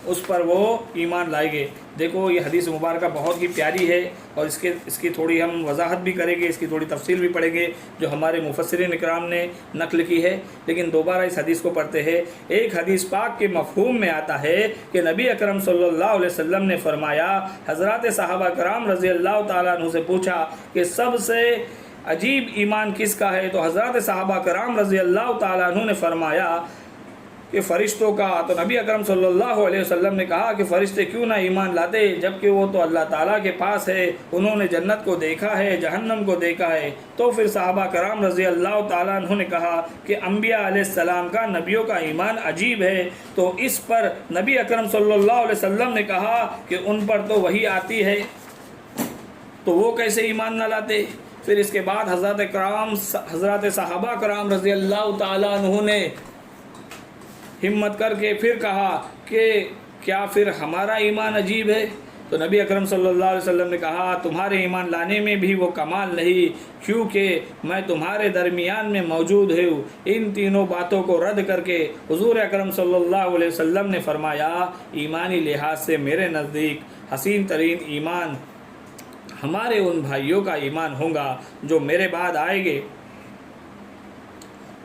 اس پر وہ ایمان لائیں گے۔ دیکھو یہ حدیث مبارکہ بہت ہی پیاری ہے، اور اس کی تھوڑی ہم وضاحت بھی کریں گے، اس کی تھوڑی تفصیل بھی پڑھیں گے جو ہمارے مفسرین اکرام نے نقل کی ہے۔ لیکن دوبارہ اس حدیث کو پڑھتے ہیں۔ ایک حدیث پاک کے مفہوم میں آتا ہے کہ نبی اکرم صلی اللہ علیہ وسلم نے فرمایا، حضرات صحابہ کرام رضی اللہ تعالیٰ عنہ سے پوچھا کہ سب سے عجیب ایمان کس کا ہے؟ تو حضرات صحابہ کرام رضی اللہ تعالیٰ عنہ نے فرمایا کہ فرشتوں کا۔ تو نبی اکرم صلی اللہ علیہ وسلم نے کہا کہ فرشتے کیوں نہ ایمان لاتے، جبکہ وہ تو اللہ تعالیٰ کے پاس ہے، انہوں نے جنت کو دیکھا ہے، جہنم کو دیکھا ہے۔ تو پھر صحابہ کرام رضی اللہ تعالیٰ عنہ نے کہا کہ انبیاء علیہ السلام کا، نبیوں کا ایمان عجیب ہے۔ تو اس پر نبی اکرم صلی اللہ علیہ وسلم نے کہا کہ ان پر تو وحی آتی ہے، تو وہ کیسے ایمان نہ لاتے؟ پھر اس کے بعد حضرات صحابہ کرام رضی اللہ تعالیٰ عنہ نے ہمت کر کے پھر کہا کہ کیا پھر ہمارا ایمان عجیب ہے؟ تو نبی اکرم صلی اللہ علیہ وسلم نے کہا تمہارے ایمان لانے میں بھی وہ کمال نہیں کیونکہ میں تمہارے درمیان میں موجود ہوں۔ ان تینوں باتوں کو رد کر کے حضور اکرم صلی اللہ علیہ وسلم نے فرمایا ایمانی لحاظ سے میرے نزدیک حسین ترین ایمان ہمارے ان بھائیوں کا ایمان ہوگا جو میرے بعد آئیں گے۔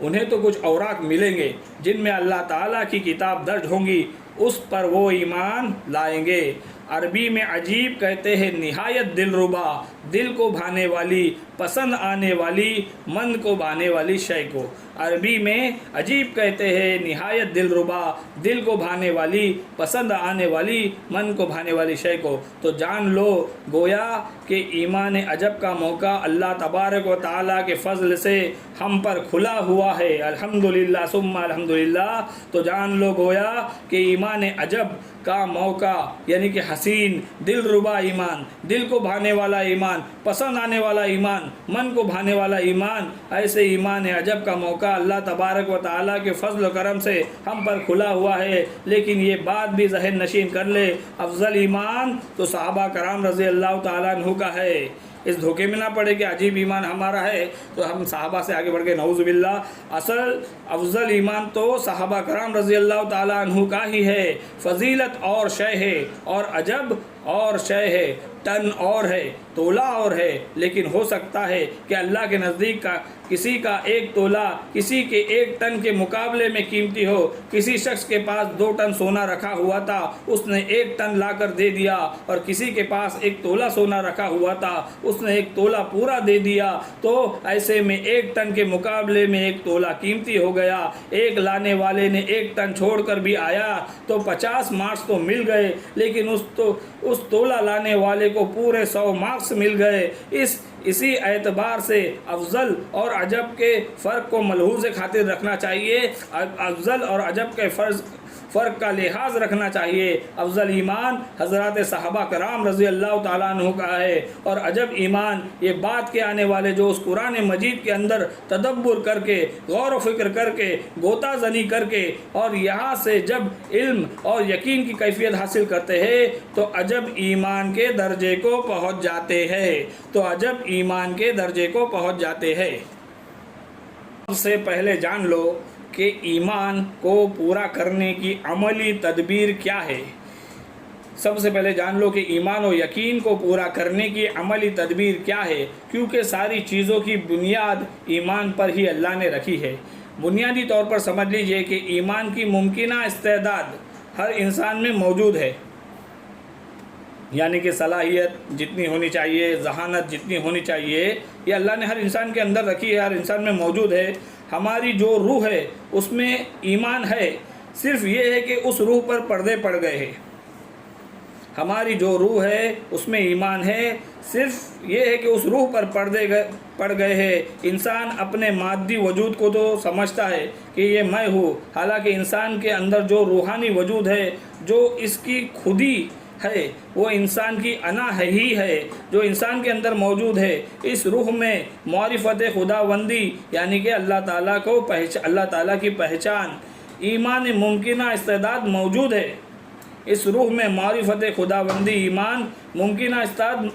انہیں تو کچھ اوراق ملیں گے جن میں اللہ تعالیٰ کی کتاب درج ہوں گی، اس پر وہ ایمان لائیں گے۔ عربی میں عجیب کہتے ہیں نہایت دلربا، دل کو بھانے والی، پسند آنے والی، من کو بھانے والی شے کو۔ عربی میں عجیب کہتے ہیں نہایت دلربا، دل کو بھانے والی، پسند آنے والی، من کو بھانے والی شے کو۔ تو جان لو گویا کہ ایمان عجب کا موقع اللہ تبارک و تعالیٰ کے فضل سے ہم پر کھلا ہوا ہے، الحمدللہ ثم الحمدللہ۔ تو جان لو گویا کہ ایمان عجب کا موقع یعنی کہ حسین دلربا ایمان، دل کو بھانے والا ایمان، پسند آنے والا ایمان، من کو بھانے والا ایمان، ایسے ایمان عجب کا موقع اللہ تبارک و تعالیٰ کے فضل و کرم سے ہم پر کھلا ہوا ہے۔ لیکن یہ بات بھی ذہن نشین کر لے افضل ایمان تو صحابہ کرام رضی اللہ تعالیٰ عنہ کا ہے۔ اس دھوکے میں نہ پڑے کہ عجیب ایمان ہمارا ہے تو ہم صحابہ سے آگے بڑھ کے نعوذ باللہ۔ اصل افضل ایمان تو صحابہ کرام رضی اللہ تعالیٰ عنہ کا ہی ہے۔ فضیلت اور شے ہے اور عجب اور شے ہے، ٹن اور ہے، تولہ اور ہے، لیکن ہو سکتا ہے کہ اللہ کے نزدیک کا کسی کا ایک تولہ کسی کے ایک ٹن کے مقابلے میں قیمتی ہو۔ کسی شخص کے پاس 2 ٹن سونا رکھا ہوا تھا، اس نے 1 ٹن لا کر دے دیا، اور کسی کے پاس 1 تولہ سونا رکھا ہوا تھا، اس نے 1 تولہ پورا دے دیا۔ تو ایسے میں 1 ٹن کے مقابلے میں 1 تولہ قیمتی ہو گیا۔ ایک لانے والے نے 1 ٹن چھوڑ کر بھی آیا تو 50 مارکس تو مل گئے، لیکن اس تولہ لانے والے کو پورے 100 مارکس مل گئے۔ اسی اعتبار سے افضل اور عجب کے فرق کو ملحوظ خاطر رکھنا چاہیے، افضل اور عجب کے فرق کا لحاظ رکھنا چاہیے۔ افضل ایمان حضرات صحابہ کرام رضی اللہ تعالیٰ عنہ کا ہے، اور عجب ایمان یہ بات کے آنے والے جو اس قرآن مجید کے اندر تدبر کر کے، غور و فکر کر کے، غوطہ زنی کر کے، اور یہاں سے جب علم اور یقین کی کیفیت حاصل کرتے ہیں تو عجب ایمان کے درجے کو پہنچ جاتے ہیں، تو عجب ایمان کے درجے کو پہنچ جاتے ہیں۔ سب سے پہلے جان لو کہ ایمان کو پورا کرنے کی عملی تدبیر کیا ہے۔ سب سے پہلے جان لو کہ ایمان و یقین کو پورا کرنے کی عملی تدبیر کیا ہے، کیونکہ ساری چیزوں کی بنیاد ایمان پر ہی اللہ نے رکھی ہے۔ بنیادی طور پر سمجھ لیجئے کہ ایمان کی ممکنہ استعداد ہر انسان میں موجود ہے، یعنی کہ صلاحیت جتنی ہونی چاہیے، ذہانت جتنی ہونی چاہیے، یہ اللہ نے ہر انسان کے اندر رکھی ہے، ہر انسان میں موجود ہے۔ ہماری جو روح ہے اس میں ایمان ہے، صرف یہ ہے کہ اس روح پر پردے پڑ گئے ہیں۔ ہماری جو روح ہے اس میں ایمان ہے، صرف یہ ہے کہ اس روح پر پردے پڑ گئے ہیں۔ انسان اپنے مادی وجود کو تو سمجھتا ہے کہ یہ میں ہوں، حالانکہ انسان کے اندر جو روحانی وجود ہے، جو اس کی خودی ہے، وہ انسان کی انا ہی ہے، جو انسان کے اندر موجود ہے۔ اس روح میں معرفت خداوندی یعنی کہ اللہ تعالیٰ کی پہچان، ایمان ممکنہ استعداد موجود ہے۔ اس روح میں معرفت خداوندی، ایمان ممکنہ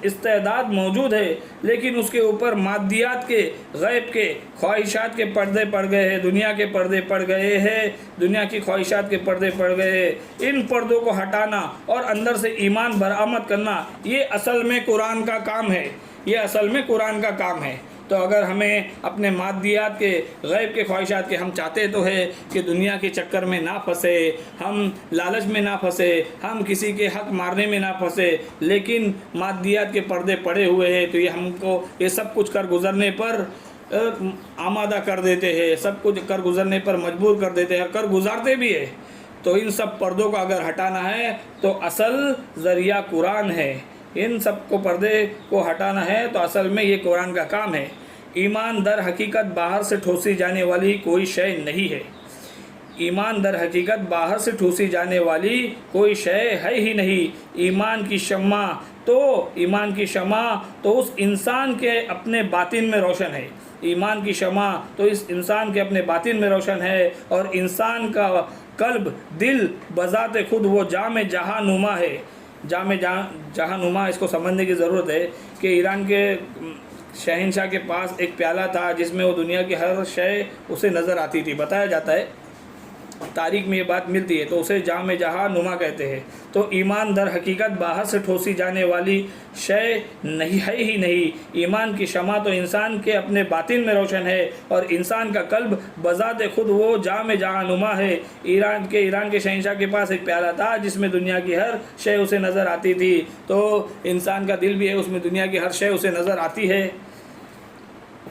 استعداد موجود ہے، لیکن اس کے اوپر مادیات کے، غیب کے، خواہشات کے پردے پڑ گئے ہیں، دنیا کے پردے پڑ گئے ہیں، دنیا کی خواہشات کے پردے پڑ گئے ہیں۔ ان پردوں کو ہٹانا اور اندر سے ایمان برآمد کرنا، یہ اصل میں قرآن کا کام ہے، یہ اصل میں قرآن کا کام ہے۔ تو اگر ہمیں اپنے مادیات کے، غیب کے خواہشات کے، ہم چاہتے تو ہے کہ دنیا کے چکر میں نہ پھنسے، ہم لالچ میں نہ پھنسے، ہم کسی کے حق مارنے میں نہ پھنسے، لیکن مادیات کے پردے پڑے ہوئے ہیں تو یہ ہم کو یہ سب کچھ کر گزرنے پر آمادہ کر دیتے ہیں، سب کچھ کر گزرنے پر مجبور کر دیتے ہیں، کر گزارتے بھی ہے۔ تو ان سب پردوں کو اگر ہٹانا ہے تو اصل ذریعہ قرآن ہے، ان سب کو پردے کو ہٹانا ہے تو اصل میں یہ قرآن کا کام ہے۔ ایمان در حقیقت باہر سے ٹھوسی جانے والی کوئی شے نہیں ہے، ایمان در حقیقت باہر سے ٹھوسی جانے والی کوئی شے ہے ہی نہیں۔ ایمان کی شمع تو اس انسان کے اپنے باطن میں روشن ہے، ایمان کی شمع تو اس انسان کے اپنے باطن میں روشن ہے، اور انسان کا قلب، دل بذات خود وہ جام جہاں نما ہے۔ جامع جہاں نما اس کو سمجھنے کی ضرورت ہے کہ ایران کے شہنشاہ کے پاس ایک پیالہ تھا جس میں وہ دنیا کی ہر شے اسے نظر آتی تھی. بتایا جاتا ہے تاریخ میں یہ بات ملتی ہے تو اسے جامع جہاں نما کہتے ہیں. تو ایمان در حقیقت باہر سے ٹھوسی جانے والی شے نہیں ہے ہی نہیں. ایمان کی شمع تو انسان کے اپنے باطن میں روشن ہے اور انسان کا قلب بذات خود وہ جامع جہاں نما ہے. ایران کے شہنشاہ کے پاس ایک پیالہ تھا جس میں دنیا کی ہر شے اسے نظر آتی تھی. تو انسان کا دل بھی ہے, اس میں دنیا کی ہر شے اسے نظر آتی ہے.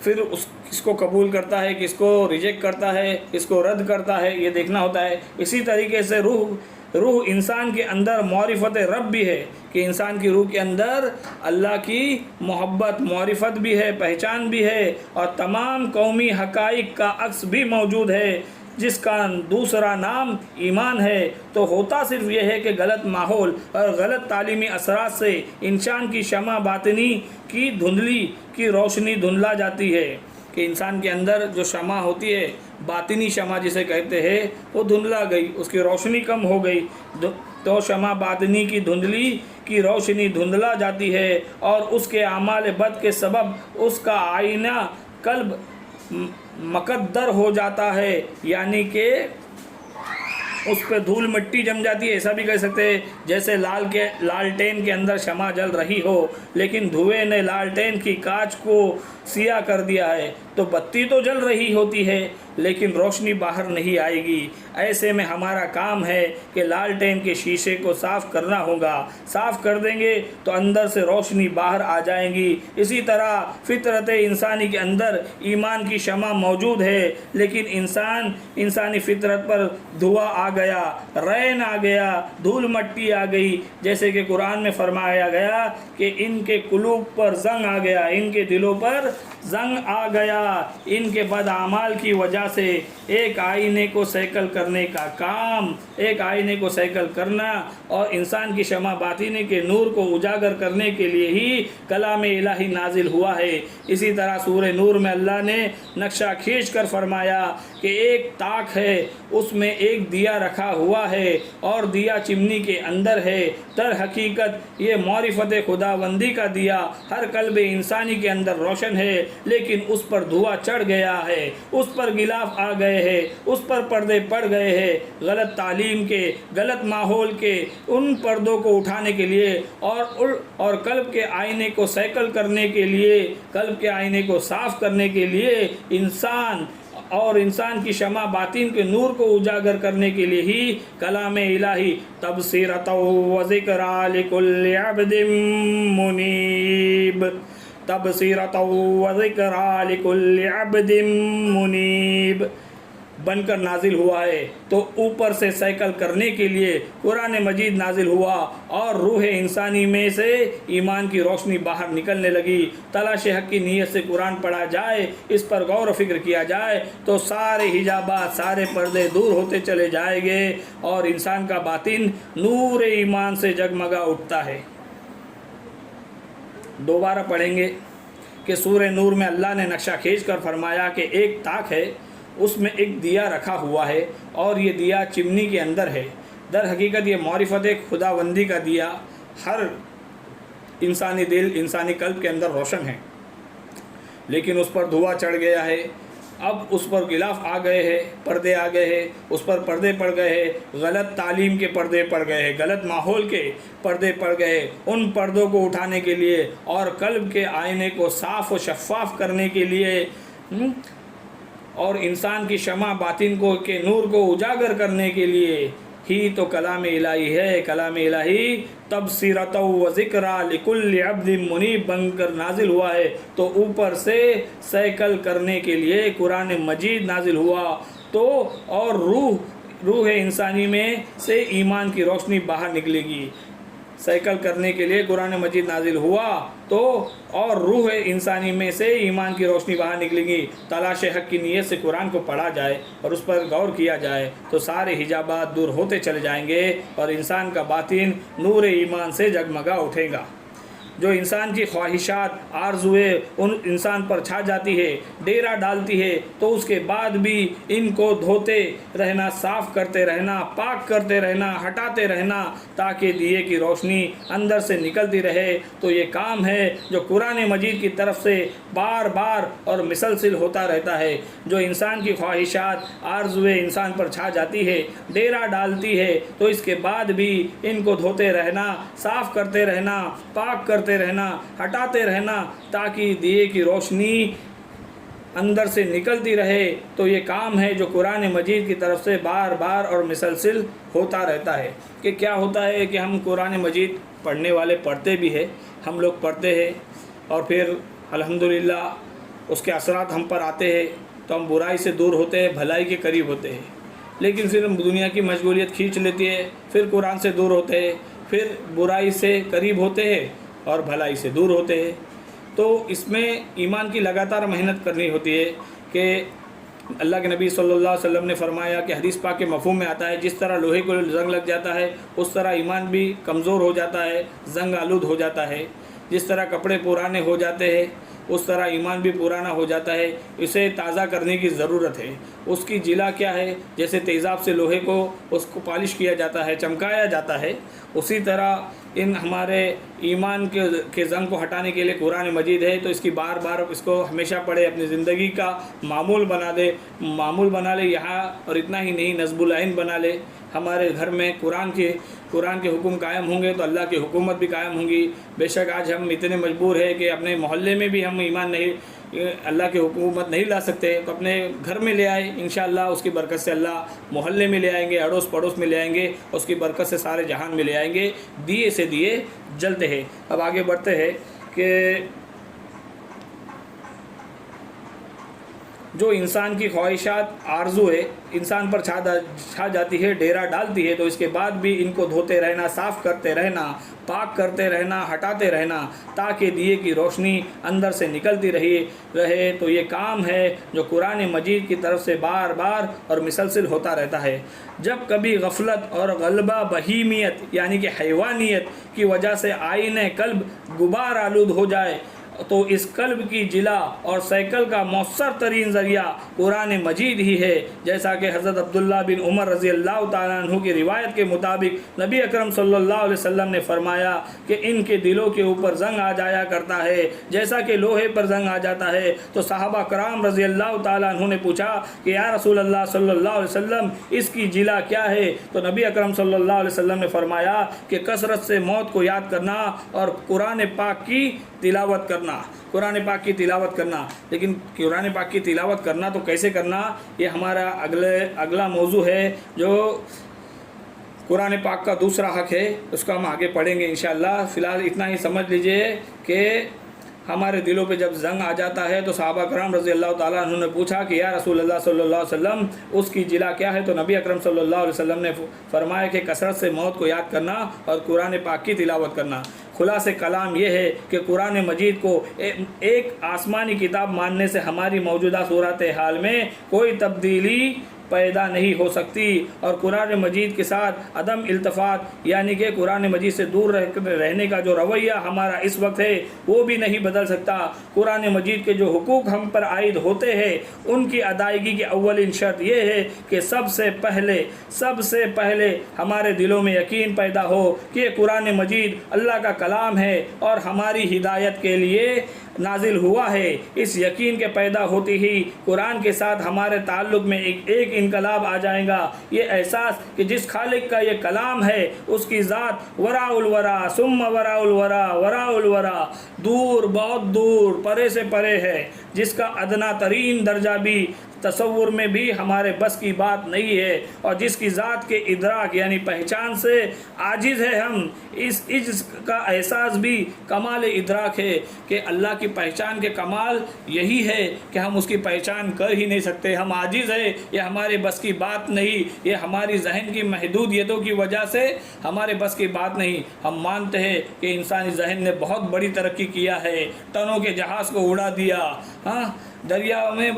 پھر اس کو قبول کرتا ہے, کس کو ریجیکٹ کرتا ہے, اس کو رد کرتا ہے, یہ دیکھنا ہوتا ہے. اسی طریقے سے روح انسان کے اندر معرفت رب بھی ہے کہ انسان کی روح کے اندر اللہ کی محبت معرفت بھی ہے, پہچان بھی ہے اور تمام قومی حقائق کا عکس بھی موجود ہے جس کا دوسرا نام ایمان ہے. تو ہوتا صرف یہ ہے کہ غلط ماحول اور غلط تعلیمی اثرات سے انسان کی شمع باطنی کی دھندلی کی روشنی دھندلا جاتی ہے کہ انسان کے اندر جو شمع ہوتی ہے, باطنی شمع جسے کہتے ہیں, وہ دھندلا گئی, اس کی روشنی کم ہو گئی. تو شمع باطنی کی دھندلی کی روشنی دھندلا جاتی ہے اور اس کے اعمال بد کے سبب اس کا آئینہ قلب مقدر ہو جاتا ہے, یعنی کہ اس پہ دھول مٹی جم جاتی ہے. ایسا بھی کہہ سکتے ہیں جیسے لالٹین کے اندر شمع جل رہی ہو لیکن دھوئیں نے لالٹین کی کاچ کو سیاہ کر دیا ہے. تو بتی تو جل رہی ہوتی ہے لیکن روشنی باہر نہیں آئے گی. ایسے میں ہمارا کام ہے کہ لالٹین کے شیشے کو صاف کرنا ہوگا. صاف کر دیں گے تو اندر سے روشنی باہر آ جائیں گی. اسی طرح فطرت انسانی کے اندر ایمان کی شمع موجود ہے لیکن انسانی فطرت پر دھواں آ گیا, رین آ گیا, دھول مٹی آ گئی. جیسے کہ قرآن میں فرمایا گیا کہ ان کے قلوب پر زنگ آ گیا, ان کے دلوں پر زنگ آ گیا ان کے بد اعمال کی وجہ سے. ایک آئینے کو سیکل کرنے کا کام, ایک آئینے کو سیکل کرنا اور انسان کی شمع باطنی کے نور کو اجاگر کرنے کے لیے ہی کلام الہی نازل ہوا ہے. اسی طرح سورہ نور میں اللہ نے نقشہ کھینچ کر فرمایا کہ ایک طاق ہے, اس میں ایک دیا رکھا ہوا ہے اور دیا چمنی کے اندر ہے. در حقیقت یہ معرفت خداوندی کا دیا ہر قلب انسانی کے اندر روشن ہے لیکن اس پر دھواں چڑھ گیا ہے, اس پر غلاف آ گئے ہیں, اس پر پردے پڑ گئے ہیں. غلط تعلیم کے, غلط ماحول کے ان پردوں کو اٹھانے کے لیے اور قلب کے آئینے کو سیکل کرنے کے لیے, قلب کے آئینے کو صاف کرنے کے لیے انسان کی شمع باطن کے نور کو اجاگر کرنے کے لیے ہی کلام الہی تبصرۃ و ذکریٰ لکل عبد منیب, تبصرۃ و ذکریٰ لکل عبد منیب بن کر نازل ہوا ہے. تو اوپر سے سیکل کرنے کے لیے قرآن مجید نازل ہوا اور روح انسانی میں سے ایمان کی روشنی باہر نکلنے لگی. تلاش حق کی نیت سے قرآن پڑھا جائے, اس پر غور و فکر کیا جائے تو سارے حجابات, سارے پردے دور ہوتے چلے جائیں گے اور انسان کا باطن نور ایمان سے جگمگا اٹھتا ہے. دوبارہ پڑھیں گے کہ سورہ نور میں اللہ نے نقشہ کھینچ کر فرمایا کہ ایک طاق ہے, اس میں ایک دیا رکھا ہوا ہے اور یہ دیا چمنی کے اندر ہے. در حقیقت یہ معرفت خداوندی کا دیا ہر انسانی دل, انسانی قلب کے اندر روشن ہے لیکن اس پر دھواں چڑھ گیا ہے. اب اس پر غلاف آ گئے ہیں, پردے آ گئے ہیں, اس پر پردے پڑ گئے ہیں, غلط تعلیم کے پردے پڑ گئے ہیں, غلط ماحول کے پردے پڑ گئے. ان پردوں کو اٹھانے کے لیے اور قلب کے آئینے کو صاف و شفاف کرنے کے لیے اور انسان کی شمع باطن کو کے نور کو اجاگر کرنے کے لیے ہی تو کلام الہی ہے. کلام الہی تبصرۃ و ذکریٰ لکل عبد منیب بن کر نازل ہوا ہے. تو اوپر سے سیکل کرنے کے لیے قرآن مجید نازل ہوا تو اور روح انسانی میں سے ایمان کی روشنی باہر نکلے گی. سیکل کرنے کے لیے قرآن مجید نازل ہوا تو اور روح انسانی میں سے ایمان کی روشنی باہر نکلے گی. تلاش حق کی نیت سے قرآن کو پڑھا جائے اور اس پر غور کیا جائے تو سارے حجابات دور ہوتے چلے جائیں گے اور انسان کا باطن نور ایمان سے جگمگا اٹھے گا. جو انسان کی خواہشات آرزوئیں ان انسان پر چھا جاتی ہے، ڈیرا ڈالتی ہے، تو اس کے بعد بھی ان کو دھوتے رہنا، صاف کرتے رہنا، پاک کرتے رہنا، ہٹاتے رہنا تاکہ دیے کی روشنی اندر سے نکلتی رہے۔ تو یہ کام ہے جو قرآن مجید کی طرف سے بار بار اور مسلسل ہوتا رہتا ہے۔ جو انسان کی خواہشات آرزوئیں انسان پر چھا جاتی ہے، ڈیرا ڈالتی ہے، تو اس کے بعد بھی ان کو دھوتے رہنا، صاف کرتے رہنا، پاک کرتے رہنا، ہٹاتے رہنا تاکہ دیے کی روشنی اندر سے نکلتی رہے۔ تو یہ کام ہے جو قرآن مجید کی طرف سے بار بار اور مسلسل ہوتا رہتا ہے۔ کہ کیا ہوتا ہے کہ ہم قرآن مجید پڑھنے والے پڑھتے بھی ہیں، ہم لوگ پڑھتے ہیں اور پھر الحمدللہ اس کے اثرات ہم پر آتے ہیں، تو ہم برائی سے دور ہوتے ہیں، بھلائی کے قریب ہوتے ہیں۔ لیکن پھر دنیا کی مشغولیت کھینچ لیتی ہے، پھر قرآن سے دور ہوتے ہیں، پھر برائی سے قریب ہوتے ہیں اور بھلائی سے دور ہوتے ہیں۔ تو اس میں ایمان کی لگاتار محنت کرنی ہوتی ہے کہ اللہ کے نبی صلی اللہ علیہ وسلم نے فرمایا کہ حدیث پاک کے مفہوم میں آتا ہے، جس طرح لوہے کو زنگ لگ جاتا ہے اس طرح ایمان بھی کمزور ہو جاتا ہے، زنگ آلود ہو جاتا ہے۔ جس طرح کپڑے پرانے ہو جاتے ہیں اس طرح ایمان بھی پرانا ہو جاتا ہے، اسے تازہ کرنے کی ضرورت ہے۔ اس کی جلا کیا ہے؟ جیسے تیزاب سے لوہے کو اس کو پالش کیا جاتا ہے، چمکایا جاتا ہے، اسی طرح ان ہمارے ایمان کے زنگ کو ہٹانے کے لیے قرآن مجید ہے۔ تو اس کی بار بار اس کو ہمیشہ پڑھے، اپنی زندگی کا معمول بنا لے یہاں، اور اتنا ہی نہیں، نصب العین بنا لے۔ ہمارے گھر میں قرآن کے حکم قائم ہوں گے تو اللہ کی حکومت بھی قائم ہوں گی۔ بے شک آج ہم اتنے مجبور ہیں کہ اپنے محلے میں بھی ہم ایمان نہیں، اللہ کی حکومت نہیں لا سکتے، تو اپنے گھر میں لے آئے، انشاءاللہ اس کی برکت سے اللہ محلے میں لے آئیں گے، اڑوس پڑوس میں لے آئیں گے، اس کی برکت سے سارے جہان میں لے آئیں گے۔ دیے سے دیے جلتے ہیں۔ اب آگے بڑھتے ہیں کہ جو انسان کی خواہشات آرزو ہے انسان پر چھا جاتی ہے، ڈیرا ڈالتی ہے، تو اس کے بعد بھی ان کو دھوتے رہنا، صاف کرتے رہنا، پاک کرتے رہنا، ہٹاتے رہنا تاکہ دیے کی روشنی اندر سے نکلتی رہے۔ تو یہ کام ہے جو قرآن مجید کی طرف سے بار بار اور مسلسل ہوتا رہتا ہے۔ جب کبھی غفلت اور غلبہ بہیمیت یعنی کہ حیوانیت کی وجہ سے آئین قلب غبار آلود ہو جائے تو اس قلب کی جلا اور سیکل کا مؤثر ترین ذریعہ قرآن مجید ہی ہے، جیسا کہ حضرت عبداللہ بن عمر رضی اللہ تعالیٰ عنہ کی روایت کے مطابق نبی اکرم صلی اللہ علیہ وسلم نے فرمایا کہ ان کے دلوں کے اوپر زنگ آ جایا کرتا ہے جیسا کہ لوہے پر زنگ آ جاتا ہے۔ تو صحابہ کرام رضی اللہ تعالیٰ عنہ نے پوچھا کہ یا رسول اللہ صلی اللہ علیہ وسلم اس کی جلا کیا ہے؟ تو نبی اکرم صلی اللہ علیہ وسلم نے فرمایا کہ کثرت سے موت کو یاد کرنا اور قرآن پاک کی تلاوت کرنا، قرآن پاک کی تلاوت کرنا۔ لیکن قرآن پاک کی تلاوت کرنا تو کیسے کرنا، یہ ہمارا اگلا موضوع ہے جو قرآن پاک کا دوسرا حق ہے، اس کو ہم آگے پڑھیں گے انشاءاللہ۔ فی الحال اتنا ہی سمجھ لیجئے کہ ہمارے دلوں پہ جب زنگ آ جاتا ہے تو صحابہ کرام رضی اللہ تعالیٰ عنہ نے پوچھا کہ یا رسول اللہ صلی اللہ علیہ وسلم اس کی جلا کیا ہے؟ تو نبی اکرم صلی اللہ علیہ وسلم نے فرمایا کہ کثرت سے موت کو یاد کرنا اور قرآن پاک کی تلاوت کرنا۔ خلاصہ کلام یہ ہے کہ قرآن مجید کو ایک آسمانی کتاب ماننے سے ہماری موجودہ صورتحال میں کوئی تبدیلی پیدا نہیں ہو سکتی، اور قرآن مجید کے ساتھ عدم التفات یعنی کہ قرآن مجید سے دور رہنے کا جو رویہ ہمارا اس وقت ہے وہ بھی نہیں بدل سکتا۔ قرآن مجید کے جو حقوق ہم پر عائد ہوتے ہیں ان کی ادائیگی کی اولین شرط یہ ہے کہ سب سے پہلے ہمارے دلوں میں یقین پیدا ہو کہ یہ قرآن مجید اللہ کا کلام ہے اور ہماری ہدایت کے لیے نازل ہوا ہے۔ اس یقین کے پیدا ہوتے ہی قرآن کے ساتھ ہمارے تعلق میں ایک انقلاب آ جائے گا، یہ احساس کہ جس خالق کا یہ کلام ہے اس کی ذات وراء الورا ثم وراء الورا وراء الورا، دور، بہت دور، پرے سے پرے ہے، جس کا ادنا ترین درجہ بھی تصور میں بھی ہمارے بس کی بات نہیں ہے، اور جس کی ذات کے ادراک یعنی پہچان سے عاجز ہے ہم، اس عجز کا احساس بھی کمال ادراک ہے کہ اللہ کی پہچان کے کمال یہی ہے کہ ہم اس کی پہچان کر ہی نہیں سکتے، ہم عاجز ہیں، یہ ہمارے بس کی بات نہیں، یہ ہماری ذہن کی محدودیتوں کی وجہ سے ہمارے بس کی بات نہیں۔ ہم مانتے ہیں کہ انسانی ذہن نے بہت بڑی ترقی کیا ہے، ٹنوں کے جہاز کو اڑا دیا، دریاؤں میں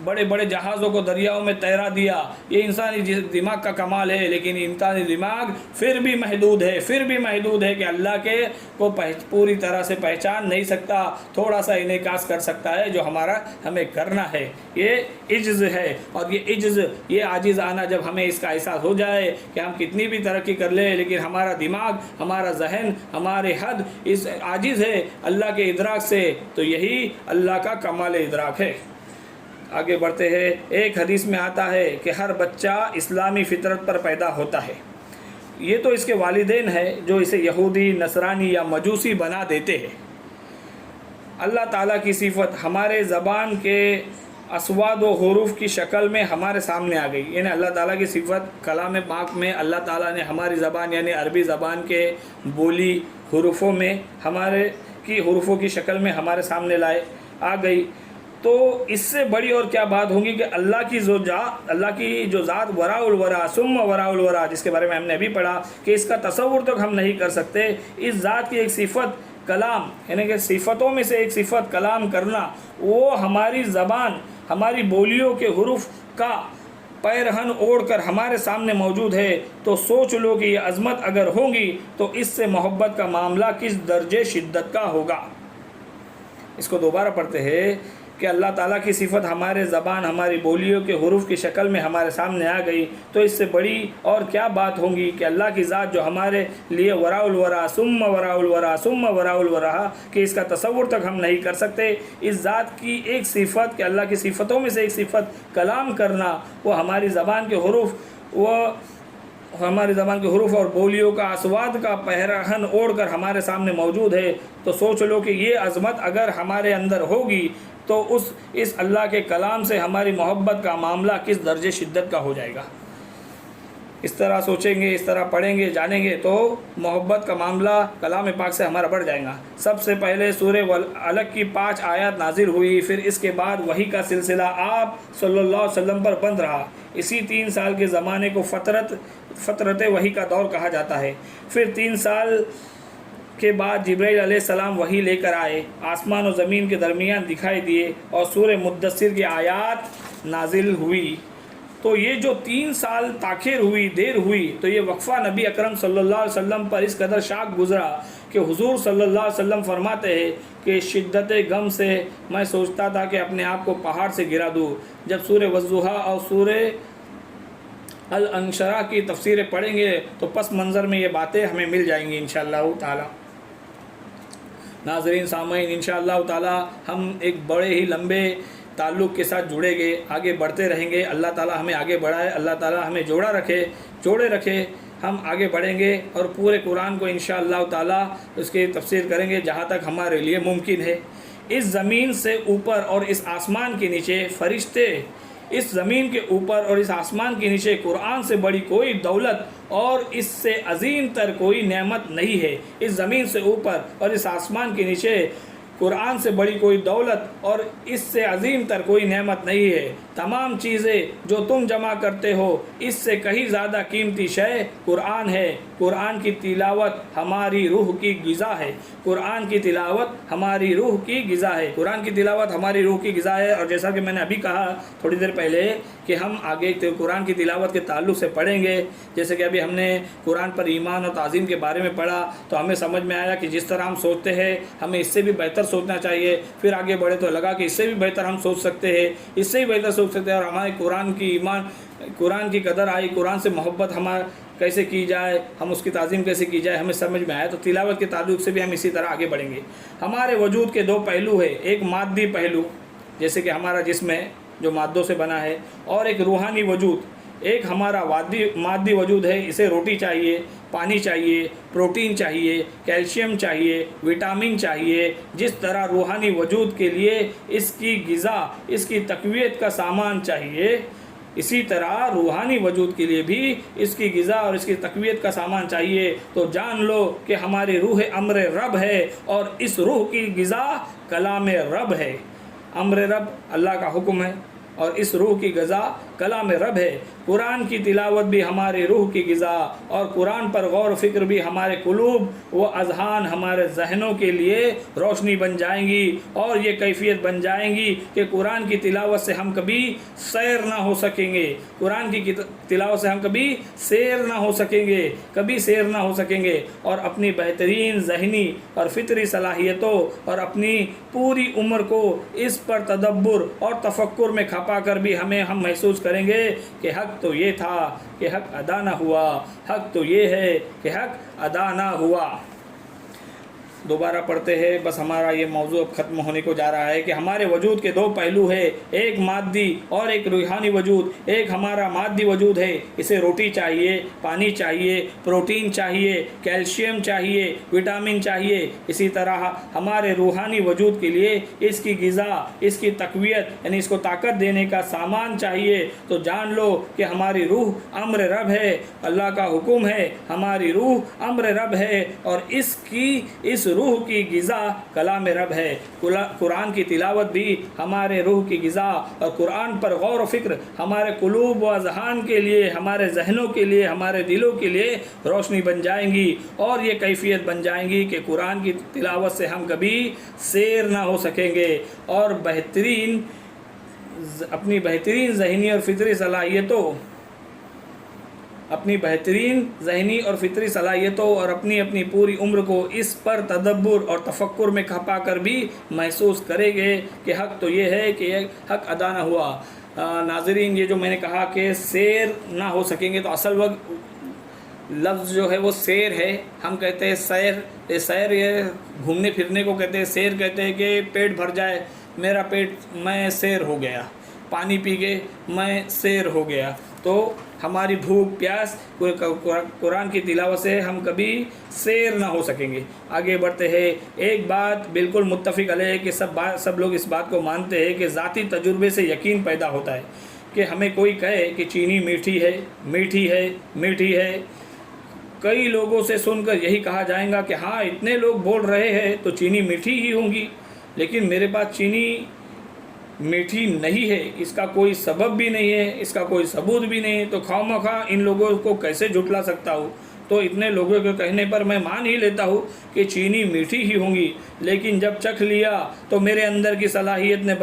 بڑے بڑے جہازوں کو دریاؤں میں تیرا دیا، یہ انسانی دماغ کا کمال ہے، لیکن انسانی دماغ پھر بھی محدود ہے کہ اللہ کے کو پوری طرح سے پہچان نہیں سکتا، تھوڑا سا انعکاس کر سکتا ہے جو ہمیں کرنا ہے، یہ عجز ہے۔ اور یہ عجز، یہ عاجز آنا جب ہمیں اس کا احساس ہو جائے کہ ہم کتنی بھی ترقی کر لیں لیکن ہمارا دماغ، ہمارا ذہن، ہمارے حد اس عاجز ہے اللہ کے ادراک سے، تو یہی اللہ کا کمال ادراک ہے۔ آگے بڑھتے ہیں۔ ایک حدیث میں آتا ہے کہ ہر بچہ اسلامی فطرت پر پیدا ہوتا ہے، یہ تو اس کے والدین ہے جو اسے یہودی، نصرانی یا مجوسی بنا دیتے ہیں۔ اللہ تعالیٰ کی صفت ہمارے زبان کے اسواد و حروف کی شکل میں ہمارے سامنے آ گئی، یعنی اللہ تعالیٰ کی صفت کلام پاک میں اللہ تعالیٰ نے ہماری زبان یعنی عربی زبان کے بولی حروفوں میں ہمارے کی حروفوں کی شکل میں ہمارے سامنے آ گئی۔ تو اس سے بڑی اور کیا بات ہوگی کہ اللہ کی جو ذات وراء الورا ثم وراء الورا، جس کے بارے میں ہم نے ابھی پڑھا کہ اس کا تصور تک ہم نہیں کر سکتے، اس ذات کی ایک صفت کلام، یعنی کہ صفتوں میں سے ایک صفت کلام کرنا، وہ ہماری زبان، ہماری بولیوں کے حروف کا پیرہن اوڑھ کر ہمارے سامنے موجود ہے، تو سوچ لو کہ یہ عظمت اگر ہوگی تو اس سے محبت کا معاملہ کس درجے شدت کا ہوگا۔ اس کو دوبارہ پڑھتے ہیں کہ اللہ تعالیٰ کی صفت ہمارے زبان، ہماری بولیوں کے حروف کی شکل میں ہمارے سامنے آ گئی، تو اس سے بڑی اور کیا بات ہوگی کہ اللہ کی ذات جو ہمارے لیے وراء الورا ثم وراء الورا ثم وراء الورا، کہ اس کا تصور تک ہم نہیں کر سکتے، اس ذات کی ایک صفت کہ اللہ کی صفتوں میں سے ایک صفت کلام کرنا، وہ ہماری زبان کے حروف اور بولیوں کا اسواد کا پیرہن اوڑھ کر ہمارے سامنے موجود ہے، تو سوچ لو کہ یہ عظمت اگر ہمارے اندر ہوگی تو اس اللہ کے کلام سے ہماری محبت کا معاملہ کس درجے شدت کا ہو جائے گا۔ اس طرح سوچیں گے، اس طرح پڑھیں گے، جانیں گے تو محبت کا معاملہ کلام پاک سے ہمارا بڑھ جائے گا۔ سب سے پہلے سورہ علق کی 5 آیات نازل ہوئی، پھر اس کے بعد وحی کا سلسلہ آپ صلی اللہ علیہ وسلم پر بند رہا۔ اسی 3 سال کے زمانے کو فترت وحی کا دور کہا جاتا ہے۔ پھر 3 سال کے بعد جبرائیل علیہ السلام وحی لے کر آئے، آسمان و زمین کے درمیان دکھائی دیے اور سورہ مدثر کی آیات نازل ہوئی۔ تو یہ جو 3 سال تاخیر ہوئی، دیر ہوئی، تو یہ وقفہ نبی اکرم صلی اللہ علیہ وسلم پر اس قدر شاک گزرا کہ حضور صلی اللہ علیہ وسلم فرماتے ہیں کہ شدت غم سے میں سوچتا تھا کہ اپنے آپ کو پہاڑ سے گرا دوں۔ جب سورہ والضحیٰ اور سورہ الانشراح کی تفسیریں پڑھیں گے تو پس منظر میں یہ باتیں ہمیں مل جائیں گی انشاءاللہ تعالی۔ ناظرین، سامعین، انشاءاللہ تعالی ہم ایک بڑے ہی لمبے تعلق کے ساتھ جڑیں گے، آگے بڑھتے رہیں گے۔ اللہ تعالی ہمیں آگے بڑھائے، اللہ تعالی ہمیں جوڑے رکھے، ہم آگے بڑھیں گے اور پورے قرآن کو انشاءاللہ تعالی اس کی تفسیر کریں گے جہاں تک ہمارے لیے ممکن ہے۔ اس زمین سے اوپر اور اس آسمان کے نیچے فرشتے، اس زمین کے اوپر اور اس آسمان کے نیچے قرآن سے بڑی کوئی دولت اور اس سے عظیم تر کوئی نعمت نہیں ہے۔ اس زمین سے اوپر اور اس آسمان کے نیچے قرآن سے بڑی کوئی دولت اور اس سے عظیم تر کوئی نعمت نہیں ہے۔ تمام چیزیں جو تم جمع کرتے ہو اس سے کہیں زیادہ قیمتی شے قرآن ہے۔ قرآن کی تلاوت ہماری روح کی غذا ہے، قرآن کی تلاوت ہماری روح کی غذا ہے، قرآن کی تلاوت ہماری روح کی غذا ہے۔ اور جیسا کہ میں نے ابھی کہا تھوڑی دیر پہلے کہ ہم آگے قرآن کی تلاوت کے تعلق سے پڑھیں گے، جیسے کہ ابھی ہم نے قرآن پر ایمان اور تعظیم کے بارے میں پڑھا تو ہمیں سمجھ میں آیا کہ جس طرح ہم سوچتے ہیں ہمیں اس سے بھی بہتر سوچنا چاہیے۔ پھر آگے بڑھے تو لگا کہ اس سے بھی بہتر ہم سوچ سکتے ہیں، اس سے بھی بہتر سوچ سکتے ہیں، اور ہمارے قرآن کی قدر آئی، قرآن سے محبت ہمارا کیسے کی جائے، ہم اس کی تعظیم کیسے کی جائے، ہمیں سمجھ میں آیا۔ تو تلاوت کے تعلق سے بھی ہم اسی طرح آگے بڑھیں گے۔ ہمارے وجود کے 2 پہلو ہیں، ایک مادی پہلو جیسے کہ ہمارا جسم ہے جو مادوں سے بنا ہے، اور ایک روحانی وجود۔ ایک ہمارا مادی وجود ہے، اسے روٹی چاہیے، پانی چاہیے، پروٹین چاہیے، کیلشیم چاہیے، وٹامن چاہیے۔ جس طرح روحانی وجود کے لیے اس کی غذا، اس کی تقویت کا سامان چاہیے، اسی طرح روحانی وجود کے لیے بھی اس کی غذا اور اس کی تقویت کا سامان چاہیے۔ تو جان لو کہ ہماری روح امر رب ہے اور اس روح کی غذا کلام رب ہے۔ امر رب اللہ کا حکم ہے اور اس روح کی غذا کلام رب ہے۔ قرآن کی تلاوت بھی ہماری روح کی غذا اور قرآن پر غور و فکر بھی ہمارے قلوب و اذہان ہمارے ذہنوں کے لیے روشنی بن جائیں گی، اور یہ کیفیت بن جائیں گی کہ قرآن کی تلاوت سے ہم کبھی سیر نہ ہو سکیں گے، قرآن کی تلاوت سے ہم کبھی سیر نہ ہو سکیں گے، کبھی سیر نہ ہو سکیں گے، اور اپنی بہترین ذہنی اور فطری صلاحیتوں اور اپنی پوری عمر کو اس پر تدبر اور تفکر میں کھپا کر بھی ہم محسوس کریں گے کہ حق تو یہ تھا کہ حق ادا نہ ہوا، حق تو یہ ہے کہ حق ادا نہ ہوا۔ دوبارہ پڑھتے ہیں، بس ہمارا یہ موضوع اب ختم ہونے کو جا رہا ہے کہ ہمارے وجود کے دو پہلو ہیں، ایک مادی اور ایک روحانی وجود۔ ایک ہمارا مادی وجود ہے، اسے روٹی چاہیے، پانی چاہیے، پروٹین چاہیے، کیلشیم چاہیے، وٹامن چاہیے۔ اسی طرح ہمارے روحانی وجود کے لیے اس کی غذا، اس کی تقویت یعنی اس کو طاقت دینے کا سامان چاہیے۔ تو جان لو کہ ہماری روح امر رب ہے، اللہ کا حکم ہے، ہماری روح امر رب ہے، اور اس روح کی غذا کلام رب ہے۔ قرآن کی تلاوت بھی ہمارے روح کی غذا اور قرآن پر غور و فکر ہمارے قلوب و اذہان کے لیے، ہمارے ذہنوں کے لیے، ہمارے دلوں کے لیے روشنی بن جائیں گی، اور یہ کیفیت بن جائیں گی کہ قرآن کی تلاوت سے ہم کبھی سیر نہ ہو سکیں گے، اور اپنی بہترین ذہنی اور فطری صلاحیتوں اور اپنی پوری عمر کو اس پر تدبر اور تفکر میں کھپا کر بھی محسوس کریں گے کہ حق تو یہ ہے کہ حق ادا نہ ہوا۔ ناظرین، یہ جو میں نے کہا کہ سیر نہ ہو سکیں گے، تو اصل وقت لفظ جو ہے وہ سیر ہے۔ ہم کہتے ہیں سیر یہ گھومنے پھرنے کو کہتے ہیں، سیر کہتے ہیں کہ پیٹ بھر جائے، میرا پیٹ، میں سیر ہو گیا، پانی پی کے میں سیر ہو گیا۔ تو ہماری بھوک پیاس قرآن کی تلاوت سے ہم کبھی سیر نہ ہو سکیں گے۔ آگے بڑھتے ہیں، ایک بات بالکل متفق علیہ ہے کہ سب لوگ اس بات کو مانتے ہیں کہ ذاتی تجربے سے یقین پیدا ہوتا ہے کہ ہمیں کوئی کہے کہ چینی میٹھی ہے، میٹھی ہے، میٹھی ہے، کئی لوگوں سے سن کر یہی کہا جائے گا کہ ہاں اتنے لوگ بول رہے ہیں تو چینی میٹھی ہی ہوں گی، لیکن میرے پاس چینی میٹھی نہیں ہے، اس کا کوئی سبب بھی نہیں ہے، اس کا کوئی ثبوت بھی نہیں ہے، تو خواہ ان لوگوں کو کیسے جھٹلا سکتا ہوں؟ تو اتنے لوگوں کے کہنے پر میں مان ہی لیتا ہوں کہ چینی میٹھی ہی ہوں گی، لیکن جب چکھ لیا تو میرے اندر کی صلاحیت نے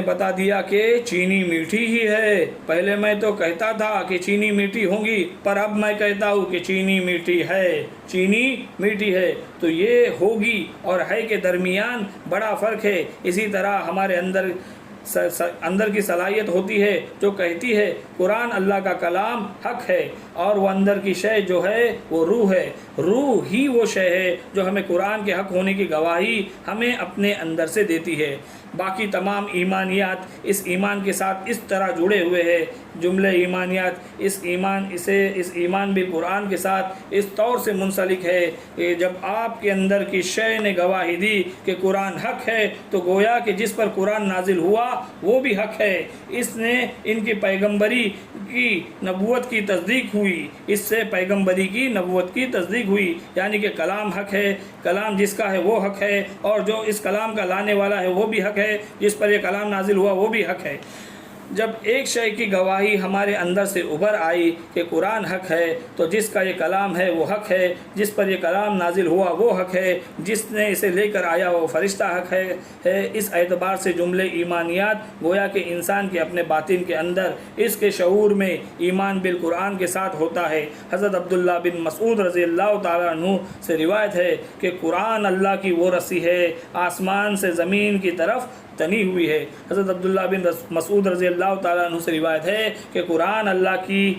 بتا دیا کہ چینی میٹھی ہی ہے۔ پہلے میں تو کہتا تھا کہ چینی میٹھی ہوں گی، پر اب میں کہتا ہوں کہ چینی میٹھی ہے، چینی میٹھی ہے۔ تو یہ ہوگی اور ہے کے درمیان بڑا فرق ہے۔ اسی طرح ہمارے اندر کی صلاحیت ہوتی ہے جو کہتی ہے قرآن اللہ کا کلام حق ہے، اور وہ اندر کی شے جو ہے وہ روح ہے۔ روح ہی وہ شے ہے جو ہمیں قرآن کے حق ہونے کی گواہی ہمیں اپنے اندر سے دیتی ہے۔ باقی تمام ایمانیات اس ایمان کے ساتھ اس طرح جڑے ہوئے ہیں، جملے ایمانیات، اس ایمان بھی قرآن کے ساتھ اس طور سے منسلک ہے کہ جب آپ کے اندر کی شے نے گواہی دی کہ قرآن حق ہے، تو گویا کہ جس پر قرآن نازل ہوا وہ بھی حق ہے، اس نے ان کی پیغمبری کی نبوت کی تصدیق ہوئی، اس سے پیغمبری کی نبوت کی تصدیق ہوئی، یعنی کہ کلام حق ہے، کلام جس کا ہے وہ حق ہے، اور جو اس کلام کا لانے والا ہے وہ بھی حق ہے، جس پر یہ کلام نازل ہوا وہ بھی حق ہے۔ جب ایک شے کی گواہی ہمارے اندر سے ابھر آئی کہ قرآن حق ہے، تو جس کا یہ کلام ہے وہ حق ہے، جس پر یہ کلام نازل ہوا وہ حق ہے، جس نے اسے لے کر آیا وہ فرشتہ حق ہے۔ اس اعتبار سے جملے ایمانیات گویا کہ انسان کے اپنے باطن کے اندر اس کے شعور میں ایمان بالقرآن کے ساتھ ہوتا ہے۔ حضرت عبداللہ بن مسعود رضی اللہ تعالیٰ عنہ سے روایت ہے کہ قرآن اللہ کی وہ رسی ہے آسمان سے زمین کی طرف تنی ہوئی ہے۔ حضرت عبداللہ بن مسعود رضی اللہ تعالیٰ عنہ سے روایت ہے کہ قرآن اللہ کی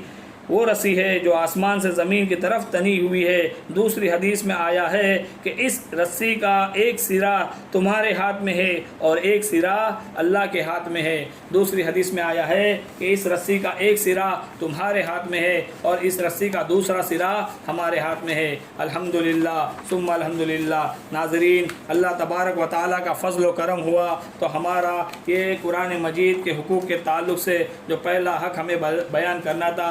وہ رسی ہے جو آسمان سے زمین کی طرف تنی ہوئی ہے۔ دوسری حدیث میں آیا ہے کہ اس رسی کا ایک سرا تمہارے ہاتھ میں ہے اور ایک سرا اللہ کے ہاتھ میں ہے۔ دوسری حدیث میں آیا ہے کہ اس رسی کا ایک سرا تمہارے ہاتھ میں ہے اور اس رسی کا دوسرا سرا ہمارے ہاتھ میں ہے۔ الحمدللہ ثم الحمدللہ۔ ناظرین، اللہ تبارک و تعالیٰ کا فضل و کرم ہوا تو ہمارا یہ قرآن مجید کے حقوق کے تعلق سے جو پہلا حق ہمیں بیان کرنا تھا،